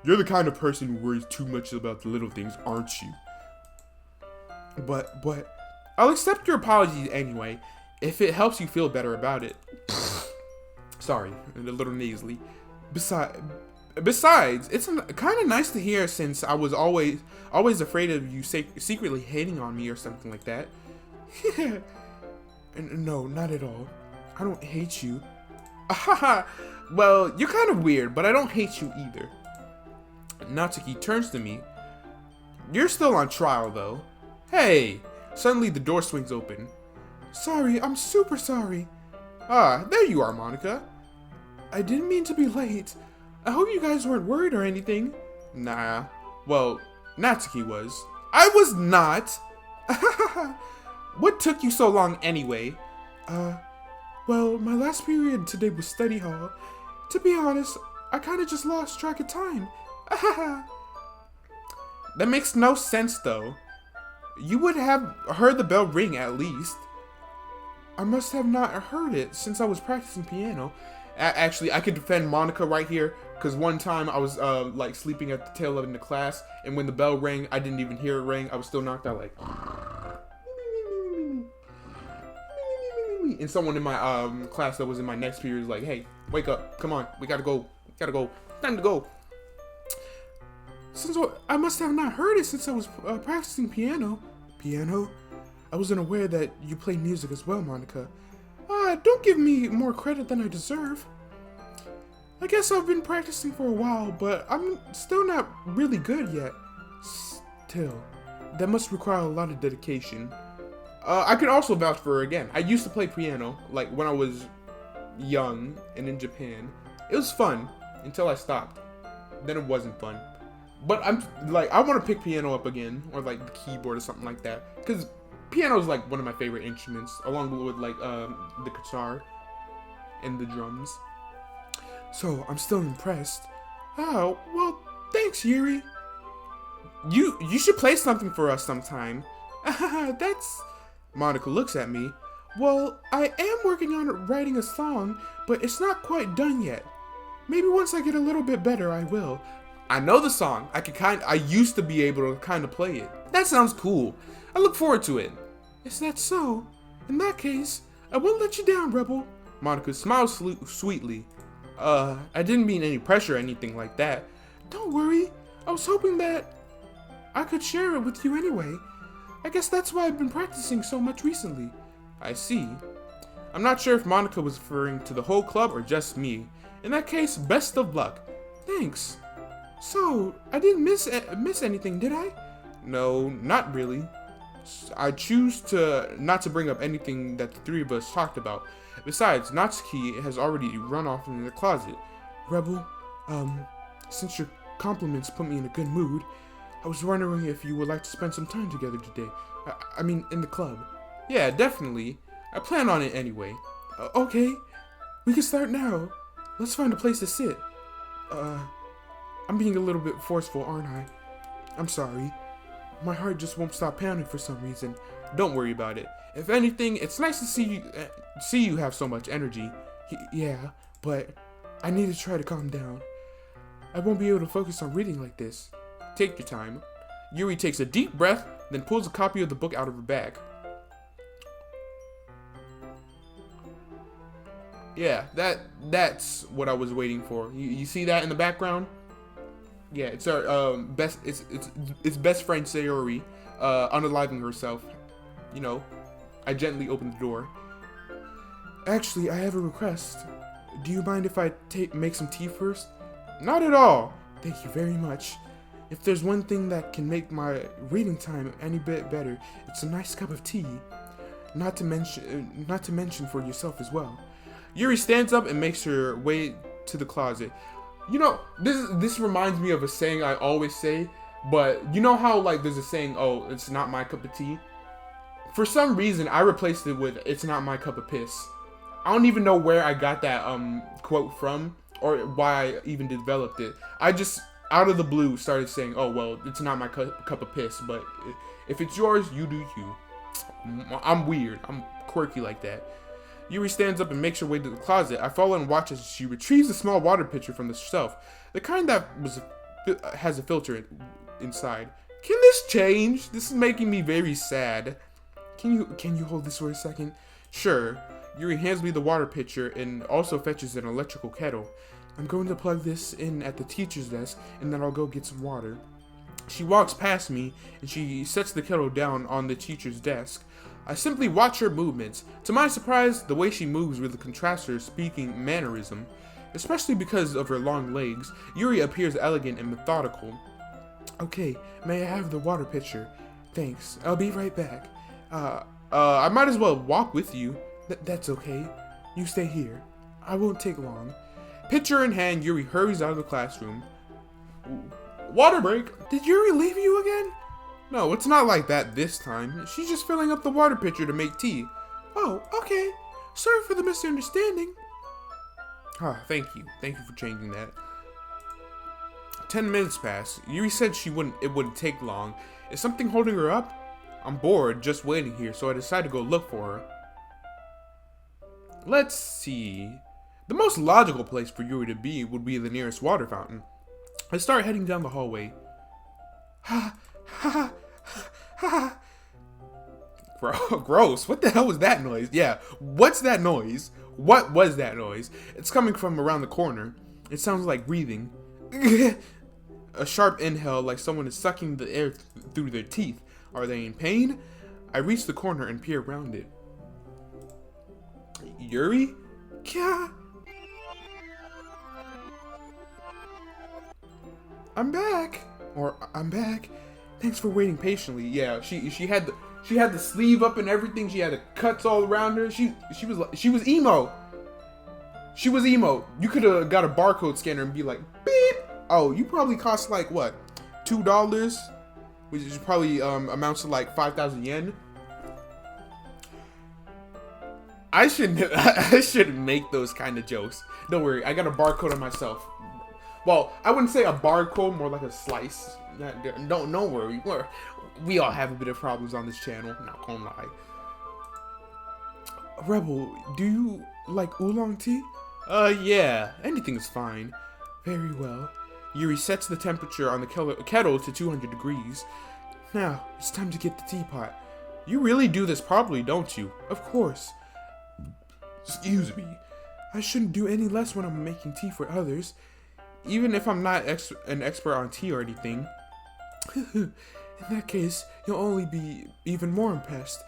S1: You're the kind of person who worries too much about the little things, aren't you? But, I'll accept your apologies anyway, if it helps you feel better about it. Sorry, a little nasally. Besides, it's kind of nice to hear since I was always afraid of you secretly hating on me or something like that. No, not at all. I don't hate you. Well, you're kind of weird, but I don't hate you either. Natsuki turns to me. You're still on trial, though. Hey! Suddenly, the door swings open. Sorry, I'm super sorry. Ah, there you are, Monica. I didn't mean to be late. I hope you guys weren't worried or anything. Nah. Well, Natsuki was. I was not! What took you so long anyway? Well, my last period today was study hall. To be honest, I kinda just lost track of time. That makes no sense, though. You would have heard the bell ring at least. I must have not heard it since I was practicing piano. Actually, I could defend Monica right here, because one time I was like sleeping at the tail end of the class, and when the bell rang, I didn't even hear it ring. I was still knocked out like. And someone in my class that was in my next period was like, "Hey, wake up! Come on, we gotta go! Time to go!" Since I must have not heard it since I was practicing piano. Piano? I wasn't aware that you play music as well, Monica. Don't give me more credit than I deserve. I guess I've been practicing for a while, but I'm still not really good yet. Still, that must require a lot of dedication. I can also vouch for her again. I used to play piano, like when I was young and in Japan. It was fun until I stopped. Then it wasn't fun. But I'm like, I want to pick piano up again, or like the keyboard or something like that, because piano is like one of my favorite instruments, along with like the guitar and the drums. So I'm still impressed. Oh, well, thanks, Yuri. You should play something for us sometime. That's... Monica looks at me. Well, I am working on writing a song, but it's not quite done yet. Maybe once I get a little bit better, I will. I know the song. I used to be able to kind of play it. That sounds cool. I look forward to it. Is that so? In that case, I won't let you down, Rebel. Monica smiles sweetly. I didn't mean any pressure or anything like that. Don't worry. I was hoping that I could share it with you anyway. I guess that's why I've been practicing so much recently. I see. I'm not sure if Monica was referring to the whole club or just me. In that case, best of luck. Thanks. So, I didn't miss anything, did I? No, not really. I choose not to bring up anything that the three of us talked about. Besides, Natsuki has already run off into the closet. Rebel, since your compliments put me in a good mood, I was wondering if you would like to spend some time together today. I mean, in the club. Yeah, definitely. I plan on it anyway. Okay, we can start now. Let's find a place to sit. I'm being a little bit forceful, aren't I? I'm sorry. My heart just won't stop pounding for some reason. Don't worry about it. If anything, it's nice to see you have so much energy. Yeah, but I need to try to calm down. I won't be able to focus on reading like this. Take your time. Yuri takes a deep breath, then pulls a copy of the book out of her bag. Yeah, that's what I was waiting for. You see that in the background? Yeah, it's our it's best friend Sayori, unaliving herself. You know, I gently opened the door. Actually, I have a request. Do you mind if I make some tea first? Not at all. Thank you very much. If there's one thing that can make my reading time any bit better, it's a nice cup of tea. Not to mention for yourself as well. Yuri stands up and makes her way to the closet. You know, this reminds me of a saying I always say, but you know how like there's a saying, oh, it's not my cup of tea? For some reason, I replaced it with, it's not my cup of piss. I don't even know where I got that quote from, or why I even developed it. I just, out of the blue, started saying, oh, well, it's not my cup of piss, but if it's yours, you do you. I'm weird. I'm quirky like that. Yuri stands up and makes her way to the closet. I follow and watch as she retrieves a small water pitcher from the shelf. The kind that has a filter inside. Can this change? This is making me very sad. Can you hold this for a second? Sure. Yuri hands me the water pitcher and also fetches an electrical kettle. I'm going to plug this in at the teacher's desk and then I'll go get some water. She walks past me and she sets the kettle down on the teacher's desk. I simply watch her movements. To my surprise, the way she moves really contrasts her speaking mannerism. Especially because of her long legs, Yuri appears elegant and methodical. Okay, may I have the water pitcher? Thanks, I'll be right back. I might as well walk with you. That's okay. You stay here. I won't take long. Pitcher in hand, Yuri hurries out of the classroom. Ooh. Water break! Did Yuri leave you again? No, it's not like that this time. She's just filling up the water pitcher to make tea. Oh, okay. Sorry for the misunderstanding. Ah, thank you. Thank you for changing that. 10 minutes pass. Yuri said it wouldn't take long. Is something holding her up? I'm bored, just waiting here, so I decided to go look for her. Let's see. The most logical place for Yuri to be would be the nearest water fountain. I start heading down the hallway. Ha ha ha. Gross. What the hell was that noise? Yeah, what's that noise? What was that noise? It's coming from around the corner. It sounds like breathing. A sharp inhale like someone is sucking the air through their teeth. Are they in pain? I reach the corner and peer around it. Yuri? Kya? I'm back. Or I'm back. Thanks for waiting patiently. Yeah, she had the sleeve up and everything. She had the cuts all around her. She was emo. She was emo. You could have got a barcode scanner and be like, beep. Oh, you probably cost like what, $2, which is probably amounts to like 5,000 yen. I shouldn't make those kind of jokes. Don't worry, I got a barcode on myself. Well, I wouldn't say a barcode, more like a slice. Don't worry. We all have a bit of problems on this channel. Not gonna lie. Rebel, do you like oolong tea? Yeah. Anything's fine. Very well. Yuri sets the temperature on the kettle to 200 degrees. Now, it's time to get the teapot. You really do this properly, don't you? Of course. Excuse me. I shouldn't do any less when I'm making tea for others. Even if I'm not an expert on tea or anything. In that case, you'll only be even more impressed.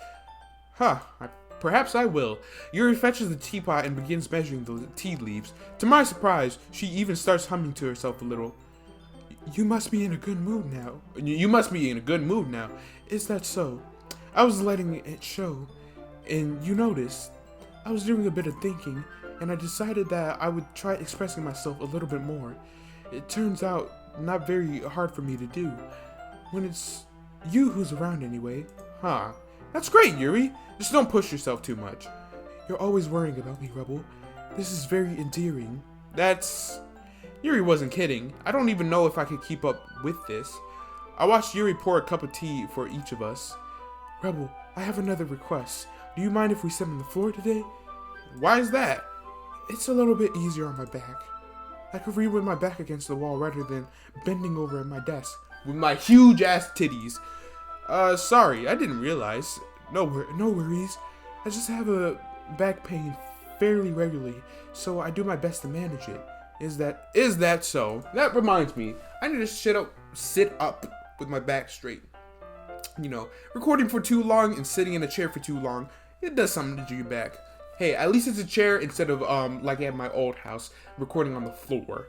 S1: Perhaps I will. Yuri fetches the teapot and begins measuring the tea leaves. To my surprise, she even starts humming to herself a little. You must be in a good mood now. You must be in a good mood now. Is that so? I was letting it show. And you noticed, I was doing a bit of thinking, and I decided that I would try expressing myself a little bit more. It turns out not very hard for me to do. When it's you who's around anyway. That's great, Yuri. Just don't push yourself too much. You're always worrying about me, Rebel. This is very endearing. Yuri wasn't kidding. I don't even know if I could keep up with this. I watched Yuri pour a cup of tea for each of us. Rebel, I have another request. Do you mind if we sit on the floor today? Why is that? It's a little bit easier on my back. I could read with my back against the wall rather than bending over at my desk with my huge ass titties. Sorry, I didn't realize. No worries. I just have a back pain fairly regularly, so I do my best to manage it. Is that so? That reminds me, I need to sit up with my back straight. You know, recording for too long and sitting in a chair for too long, it does something to your back. Hey, at least it's a chair instead of like at my old house, recording on the floor.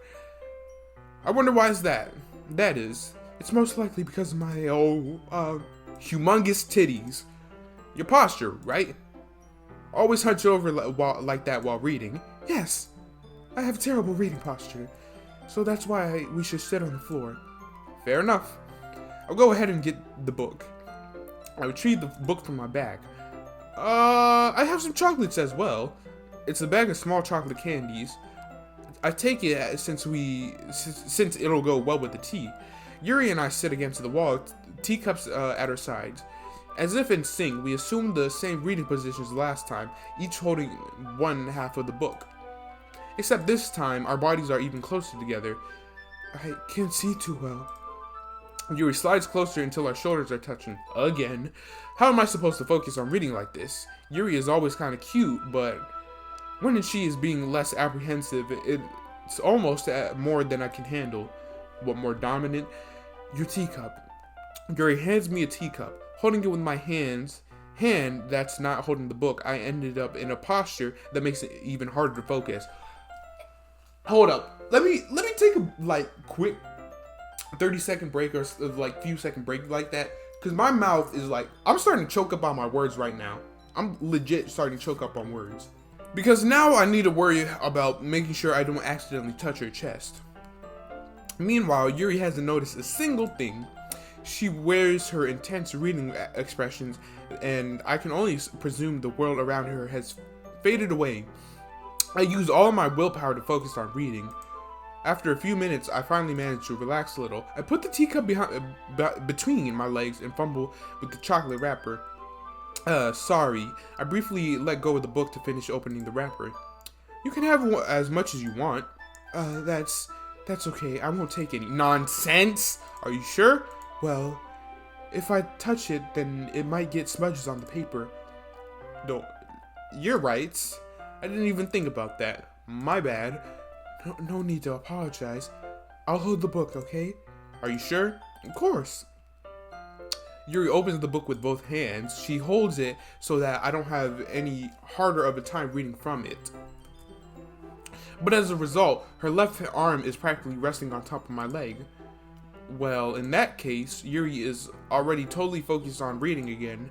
S1: I wonder why is that? That is, it's most likely because of my humongous titties. Your posture, right? Always hunch over like that while reading. Yes, I have terrible reading posture, so that's why we should sit on the floor. Fair enough. I'll go ahead and get the book. I retrieve the book from my bag. I have some chocolates as well. It's a bag of small chocolate candies. I take it since it'll go well with the tea. Yuri and I sit against the wall, teacups at our sides. As if in sync, we assume the same reading positions last time, each holding one half of the book. Except this time, our bodies are even closer together. I can't see too well. Yuri slides closer until our shoulders are touching. Again. How am I supposed to focus on reading like this? Yuri is always kind of cute, but when she is being less apprehensive, it's almost more than I can handle. What more dominant? Your teacup. Yuri hands me a teacup. Holding it with my hand that's not holding the book, I ended up in a posture that makes it even harder to focus. Hold up. Let me take a quick 30-second break or few second break like that, because my mouth is I'm starting to choke up on my words right now. I'm legit starting to choke up on words, because now I need to worry about making sure I don't accidentally touch her chest. Meanwhile, Yuri hasn't noticed a single thing. She wears her intense reading expressions, and I can only presume the world around her has faded away. I use all my willpower to focus on reading. After a few minutes, I finally managed to relax a little. I put the teacup between my legs and fumble with the chocolate wrapper. Sorry. I briefly let go of the book to finish opening the wrapper. You can have as much as you want. That's okay. I won't take any. Nonsense! Are you sure? Well, if I touch it, then it might get smudges on the paper. No, you're right. I didn't even think about that. My bad. No need to apologize. I'll hold the book, okay? Are you sure? Of course. Yuri opens the book with both hands. She holds it so that I don't have any harder of a time reading from it. But as a result, her left arm is practically resting on top of my leg. Well, in that case, Yuri is already totally focused on reading again.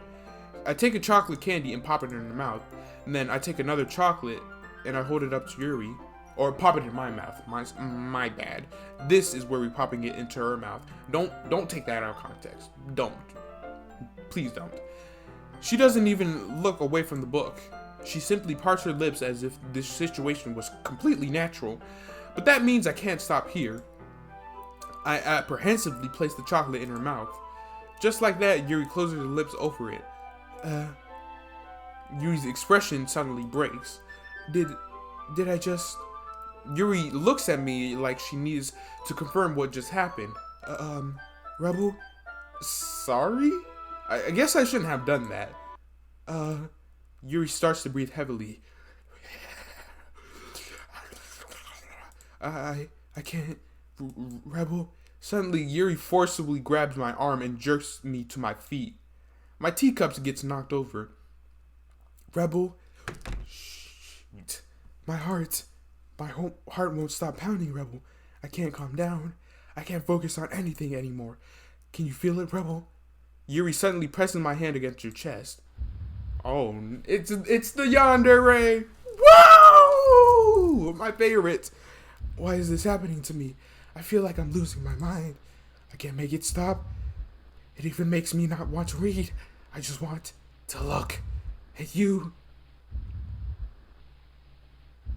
S1: I take a chocolate candy and pop it in her mouth. And then I take another chocolate and I hold it up to Yuri. Or pop it in my mouth. My bad. This is where we're popping it into her mouth. Don't take that out of context. Don't. Please don't. She doesn't even look away from the book. She simply parts her lips as if this situation was completely natural. But that means I can't stop here. I apprehensively place the chocolate in her mouth. Just like that, Yuri closes her lips over it. Yuri's expression suddenly breaks. Did I just... Yuri looks at me like she needs to confirm what just happened. Rebel? Sorry? I guess I shouldn't have done that. Yuri starts to breathe heavily. I can't... Rebel? Suddenly, Yuri forcibly grabs my arm and jerks me to my feet. My teacups gets knocked over. Rebel? Shoot. My heart won't stop pounding, Rebel. I can't calm down. I can't focus on anything anymore. Can you feel it, Rebel? Yuri suddenly presses my hand against your chest. Oh, it's the yandere. Whoa! My favorite. Why is this happening to me? I feel like I'm losing my mind. I can't make it stop. It even makes me not want to read. I just want to look at you.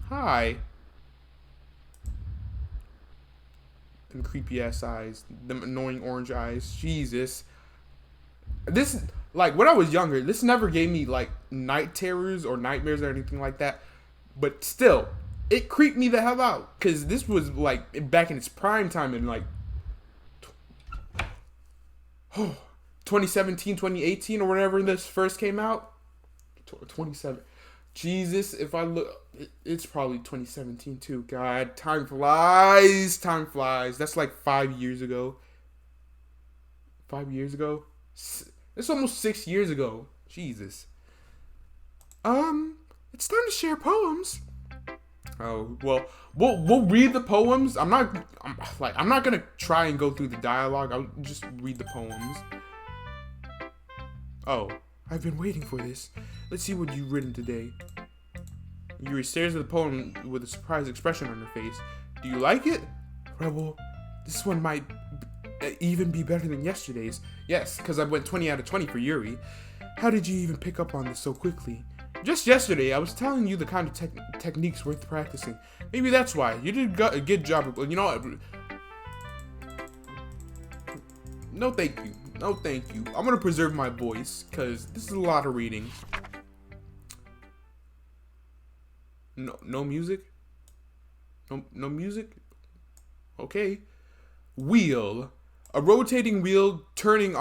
S1: Hi. Them creepy ass eyes. Them annoying orange eyes. Jesus. This, like, when I was younger, this never gave me, like, night terrors or nightmares or anything like that. But still, it creeped me the hell out. Because this was, like, back in its prime time in, like, 2017, 2018, or whenever this first came out. 27. Jesus, if I look, it's probably 2017 too. God, time flies. Time flies. That's like 5 years ago. 5 years ago? It's almost 6 years ago. Jesus. It's time to share poems. Oh, well, we'll read the poems. I'm not gonna try and go through the dialogue. I'll just read the poems. Oh, I've been waiting for this. Let's see what you've written today. Yuri stares at the poem with a surprised expression on her face. Do you like it? Rebel, this one might even be better than yesterday's. Yes, because I went 20 out of 20 for Yuri. How did you even pick up on this so quickly? Just yesterday, I was telling you the kind of techniques worth practicing. Maybe that's why. You did a good job of, you know what? No thank you. No thank you. I'm gonna preserve my voice, because this is a lot of reading. No music? No music? Okay. Wheel. A rotating wheel turning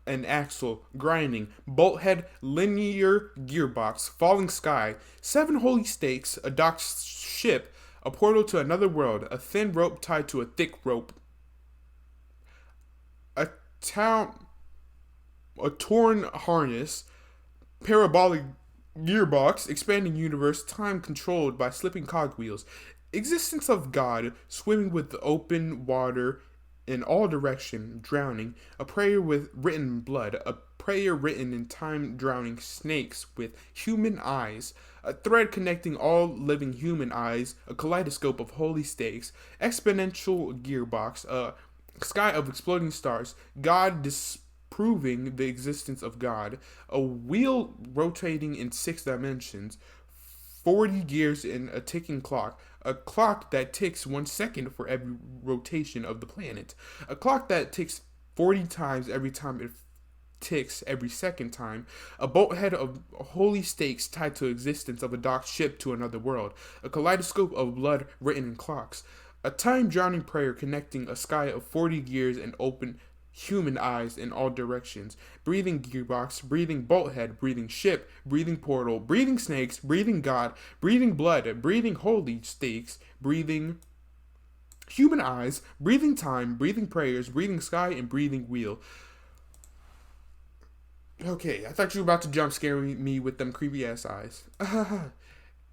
S1: an axle, grinding, bolt head, linear gearbox, falling sky, 7 holy stakes, a docked ship, a portal to another world, a thin rope tied to a thick rope, a torn harness, parabolic gearbox, expanding universe, time controlled by slipping cogwheels, existence of God, swimming with open water in all direction, drowning, a prayer with written blood, a prayer written in time, drowning snakes with human eyes, a thread connecting all living human eyes, a kaleidoscope of holy stakes, exponential gearbox, a sky of exploding stars, God disproving the existence of God, a wheel rotating in 6 dimensions, 40 gears in a ticking clock, a clock that ticks 1 second for every rotation of the planet, a clock that ticks 40 times every time it ticks every second time, a bolthead of holy stakes tied to existence of a docked ship to another world, a kaleidoscope of blood written in clocks, a time-drowning prayer connecting a sky of 40 gears and open human eyes in all directions, breathing gearbox, breathing bolthead, breathing ship, breathing portal, breathing snakes, breathing God, breathing blood, breathing holy stakes, breathing human eyes, breathing time, breathing prayers, breathing sky, and breathing wheel. Okay, I thought you were about to jump scare me with them creepy ass eyes.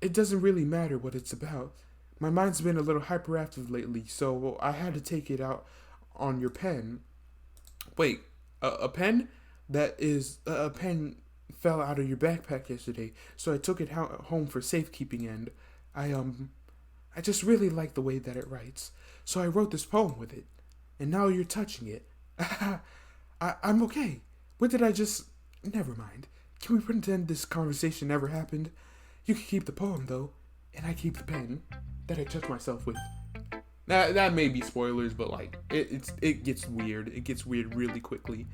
S1: It doesn't really matter what it's about. My mind's been a little hyperactive lately, so I had to take it out on your pen. Wait, a pen? That is, a pen fell out of your backpack yesterday, so I took it home for safekeeping, and I just really like the way that it writes, so I wrote this poem with it, and now you're touching it. I'm okay. What did I just... Never mind. Can we pretend this conversation never happened? You can keep the poem, though, and I keep the pen that I touched myself with. That may be spoilers, but like it gets weird. It gets weird really quickly.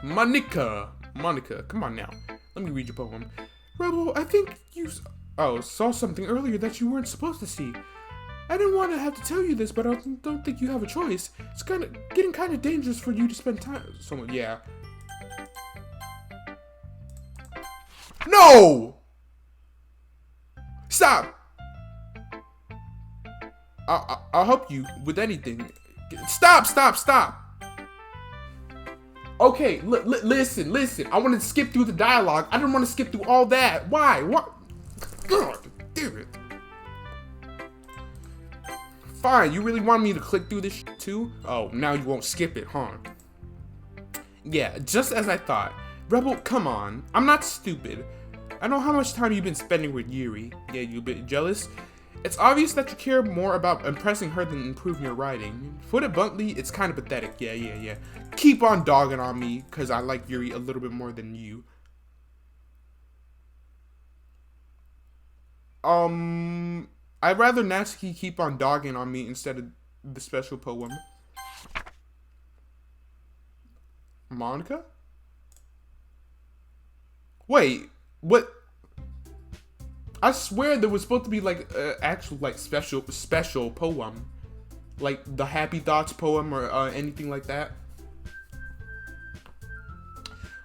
S1: Monica, come on now. Let me read your poem. Rebel, I think you saw something earlier that you weren't supposed to see. I didn't want to have to tell you this, but I don't think you have a choice. It's getting kind of dangerous for you to spend time. Yeah. No! Stop! I'll help you with anything. Stop! Okay, listen. I wanted to skip through the dialogue. I didn't want to skip through all that. Why? What? God damn it. Fine, you really want me to click through this too? Oh, now you won't skip it, huh? Yeah, just as I thought. Rebel, come on. I'm not stupid. I know how much time you've been spending with Yuri. Yeah, you a bit jealous? It's obvious that you care more about impressing her than improving your writing. To put it bluntly, it's kind of pathetic. Yeah. Keep on dogging on me, because I like Yuri a little bit more than you. I'd rather Natsuki keep on dogging on me instead of the special poem. Monica? Wait, what? I swear there was supposed to be like actual like special poem, like the Happy Thoughts poem or anything like that.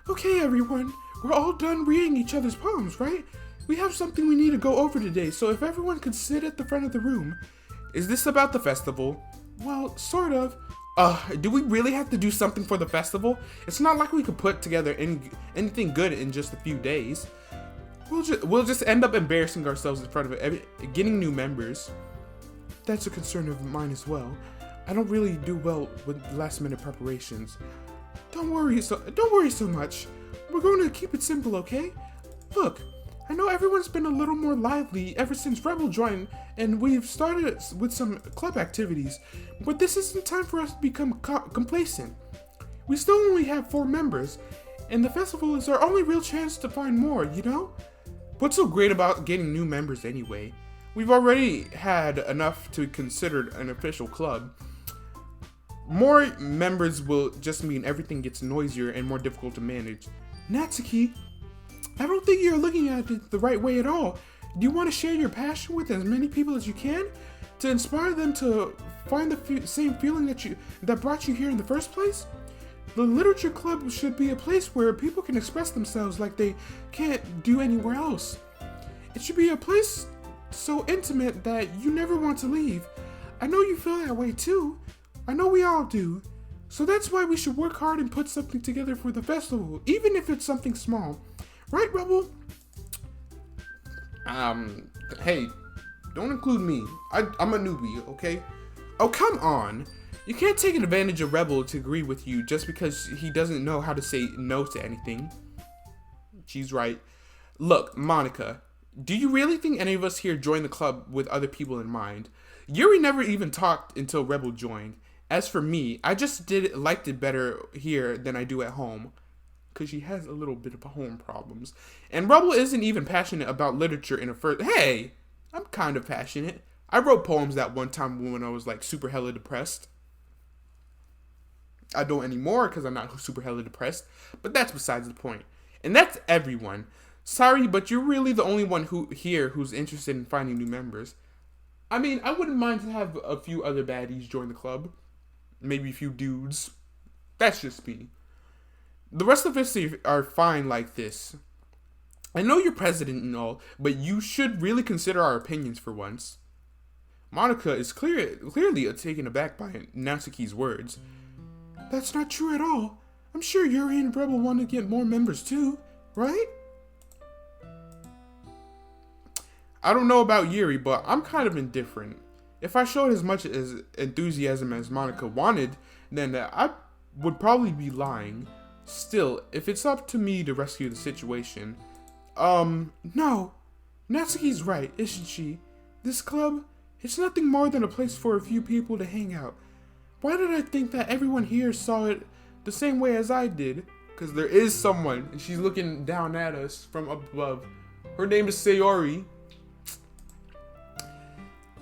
S1: Okay, everyone, we're all done reading each other's poems, right? We have something we need to go over today, so if everyone could sit at the front of the room. Is this about the festival? Well, sort of. Do we really have to do something for the festival? It's not like we could put together anything good in just a few days. We'll just end up embarrassing ourselves in front of getting new members. That's a concern of mine as well. I don't really do well with last minute preparations. Don't worry so much. We're going to keep it simple, okay? Look, I know everyone's been a little more lively ever since Rebel joined, and we've started with some club activities, but this isn't time for us to become complacent. We still only have 4 members, and the festival is our only real chance to find more, you know? What's so great about getting new members anyway? We've already had enough to consider an official club. More members will just mean everything gets noisier and more difficult to manage. Natsuki, I don't think you're looking at it the right way at all. Do you want to share your passion with as many people as you can? To inspire them to find the same feeling that brought you here in the first place? The literature club should be a place where people can express themselves like they can't do anywhere else. It should be a place so intimate that you never want to leave. I know you feel that way too. I know we all do. So that's why we should work hard and put something together for the festival, even if it's something small. Right, Rebel? Hey, don't include me. I'm a newbie, okay? Oh, come on. You can't take advantage of Rebel to agree with you just because he doesn't know how to say no to anything. She's right. Look, Monica, do you really think any of us here joined the club with other people in mind? Yuri never even talked until Rebel joined. As for me, I just liked it better here than I do at home. Because she has a little bit of home problems. And Rebel isn't even passionate about literature in a first... Hey! I'm kind of passionate. I wrote poems that one time when I was like super hella depressed. I don't anymore because I'm not super hella depressed. But that's besides the point. And that's everyone. Sorry, but you're really the only one who's interested in finding new members. I mean, I wouldn't mind to have a few other baddies join the club. Maybe a few dudes. That's just me. The rest of us are fine like this. I know you're president and all, but you should really consider our opinions for once. Monica is clearly taken aback by Natsuki's words. That's not true at all. I'm sure Yuri and Rebel want to get more members too, right? I don't know about Yuri, but I'm kind of indifferent. If I showed as much enthusiasm as Monica wanted, then I would probably be lying. Still, if it's up to me to rescue the situation... No. Natsuki's right, isn't she? This club, it's nothing more than a place for a few people to hang out. Why did I think that everyone here saw it the same way as I did? Because there is someone, and she's looking down at us from up above. Her name is Sayori.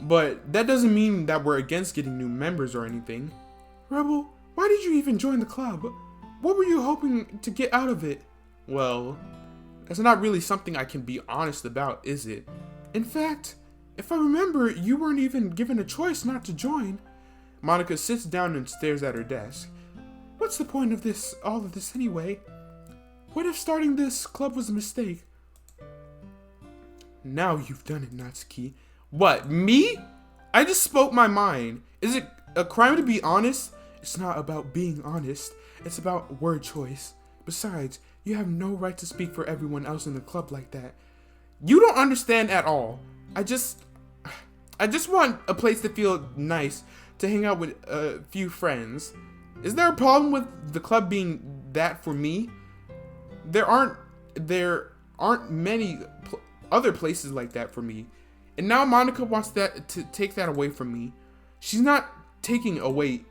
S1: But that doesn't mean that we're against getting new members or anything. Rebel, why did you even join the club? What were you hoping to get out of it? Well, that's not really something I can be honest about, is it? In fact, if I remember, you weren't even given a choice not to join. Monica sits down and stares at her desk. What's the point of all of this anyway? What if starting this club was a mistake? Now you've done it, Natsuki. What, me? I just spoke my mind. Is it a crime to be honest? It's not about being honest. It's about word choice. Besides, you have no right to speak for everyone else in the club like that. You don't understand at all. I just want a place to feel nice, to hang out with a few friends. Is there a problem with the club being that for me? There aren't many other places like that for me. And now Monica wants to take that away from me. She's not taking away...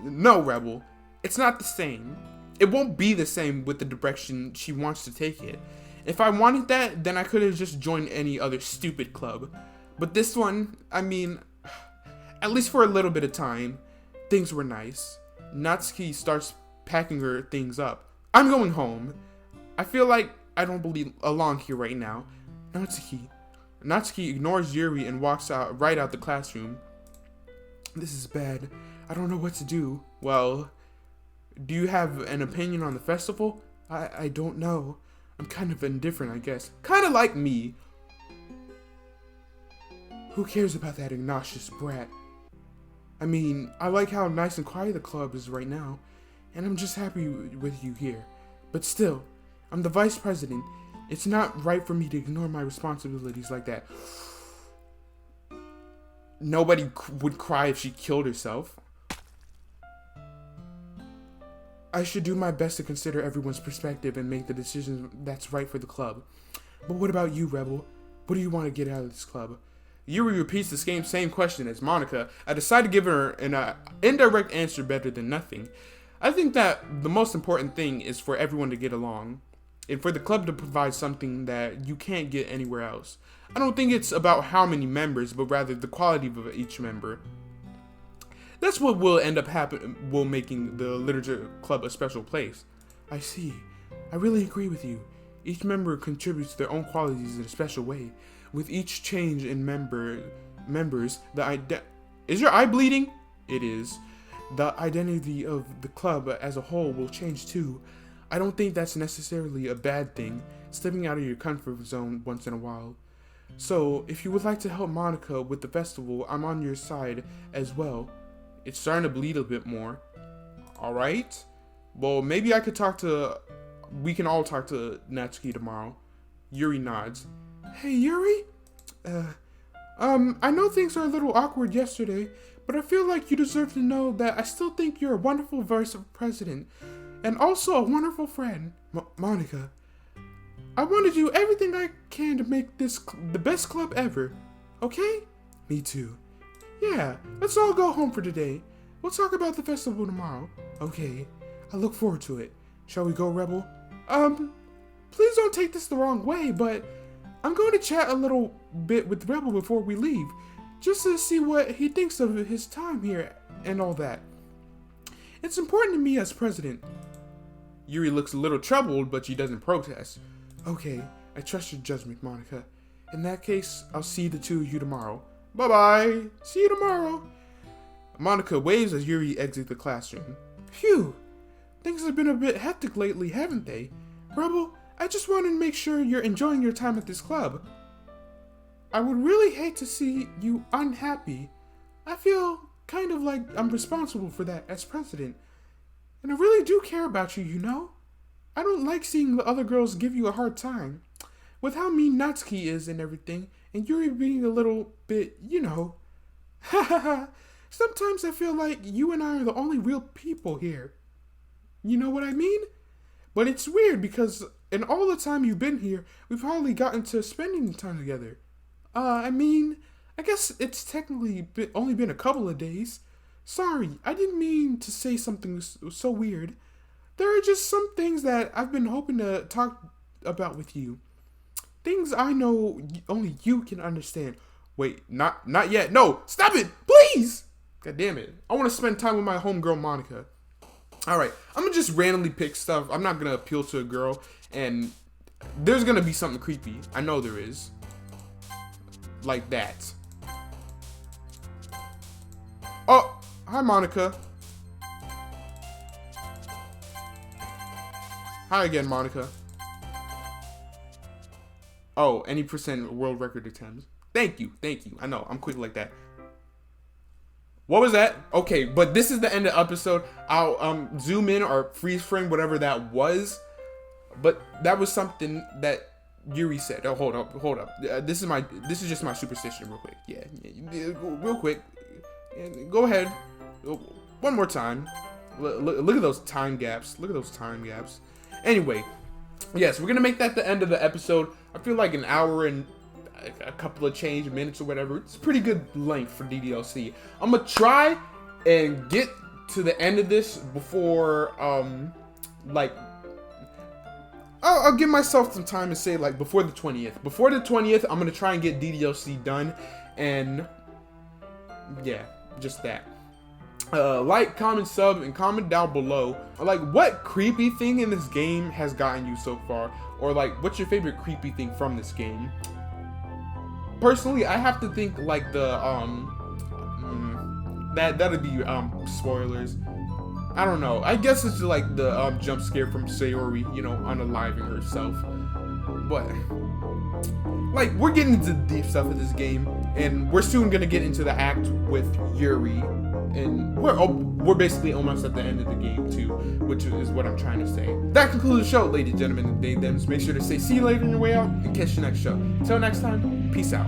S1: No, Rebel. It's not the same. It won't be the same with the direction she wants to take it. If I wanted that, then I could have just joined any other stupid club. But this one, I mean, at least for a little bit of time, things were nice. Natsuki starts packing her things up. I'm going home. I feel like I don't belong here right now. Natsuki ignores Yuri and walks right out the classroom. This is bad. I don't know what to do. Well, do you have an opinion on the festival? I don't know. I'm kind of indifferent, I guess. Kind of like me. Who cares about that obnoxious brat? I mean, I like how nice and quiet the club is right now, and I'm just happy with you here. But still, I'm the vice president. It's not right for me to ignore my responsibilities like that. Nobody would cry if she killed herself. I should do my best to consider everyone's perspective and make the decision that's right for the club. But what about you, Rebel? What do you want to get out of this club? Yuri repeats the same question as Monica. I decide to give her an indirect answer better than nothing. I think that the most important thing is for everyone to get along, and for the club to provide something that you can't get anywhere else. I don't think it's about how many members, but rather the quality of each member. That's what will end up making the literature club a special place. I see. I really agree with you. Each member contributes their own qualities in a special way. With each change in members, is your eye bleeding? It is. The identity of the club as a whole will change too. I don't think that's necessarily a bad thing, stepping out of your comfort zone once in a while. So, if you would like to help Monica with the festival, I'm on your side as well. It's starting to bleed a bit more. Alright. Well, maybe we can all talk to Natsuki tomorrow. Yuri nods. Hey, Yuri? I know things are a little awkward yesterday, but I feel like you deserve to know that I still think you're a wonderful vice president, and also a wonderful friend. Monica, I want to do everything I can to make this the best club ever, okay? Me too. Yeah, let's all go home for today. We'll talk about the festival tomorrow. Okay, I look forward to it. Shall we go, Rebel? Please don't take this the wrong way, but I'm going to chat a little bit with Rebel before we leave, just to see what he thinks of his time here and all that. It's important to me as president. Yuri looks a little troubled, but she doesn't protest. Okay, I trust your judgment, Monica. In that case, I'll see the two of you tomorrow. Bye-bye. See you tomorrow. Monica waves as Yuri exits the classroom. Phew. Things have been a bit hectic lately, haven't they? Rebel, I just wanted to make sure you're enjoying your time at this club. I would really hate to see you unhappy. I feel kind of like I'm responsible for that as president. And I really do care about you, you know? I don't like seeing the other girls give you a hard time. With how mean Natsuki is and everything, and Yuri being a little bit, you know. Sometimes I feel like you and I are the only real people here. You know what I mean? But it's weird because in all the time you've been here, we've hardly gotten to spending time together. I guess it's technically only been a couple of days. Sorry, I didn't mean to say something so weird. There are just some things that I've been hoping to talk about with you. Things I know only you can understand. Wait, not yet. No, stop it, please! God damn it. I want to spend time with my homegirl, Monica. Alright, I'm going to just randomly pick stuff. I'm not going to appeal to a girl. And there's going to be something creepy. I know there is. Like that. Oh, hi, Monica. Hi again, Monica. Oh, any % world record attempts. Thank you. I know, I'm quick like that. What was that? Okay, but this is the end of the episode. I'll zoom in or freeze frame whatever that was. But that was something that Yuri said. Oh, hold up. This is just my superstition real quick. Yeah, real quick. Go ahead. One more time. Look at those time gaps. Anyway, yes, we're gonna make that the end of the episode. I feel like an hour and a couple of change minutes or whatever. It's a pretty good length for DDLC. I'm gonna try and get to the end of this before I'll give myself some time to say, like, before the 20th. Before the 20th, I'm gonna try and get DDLC done, and yeah, just that. Like, comment, sub, and comment down below, like, what creepy thing in this game has gotten you so far, or like, what's your favorite creepy thing from this game? Personally, I have to think like the that'd be spoilers. I don't know. I guess it's like the jump scare from Sayori, you know, unaliving herself. But like, we're getting into the deep stuff of this game, and we're soon gonna get into the act with Yuri, and we're basically almost at the end of the game too, which is what I'm trying to say. That concludes the show, ladies and gentlemen and they thems. Make sure to say see you later on your way out, and catch you next show. Until next time, peace out.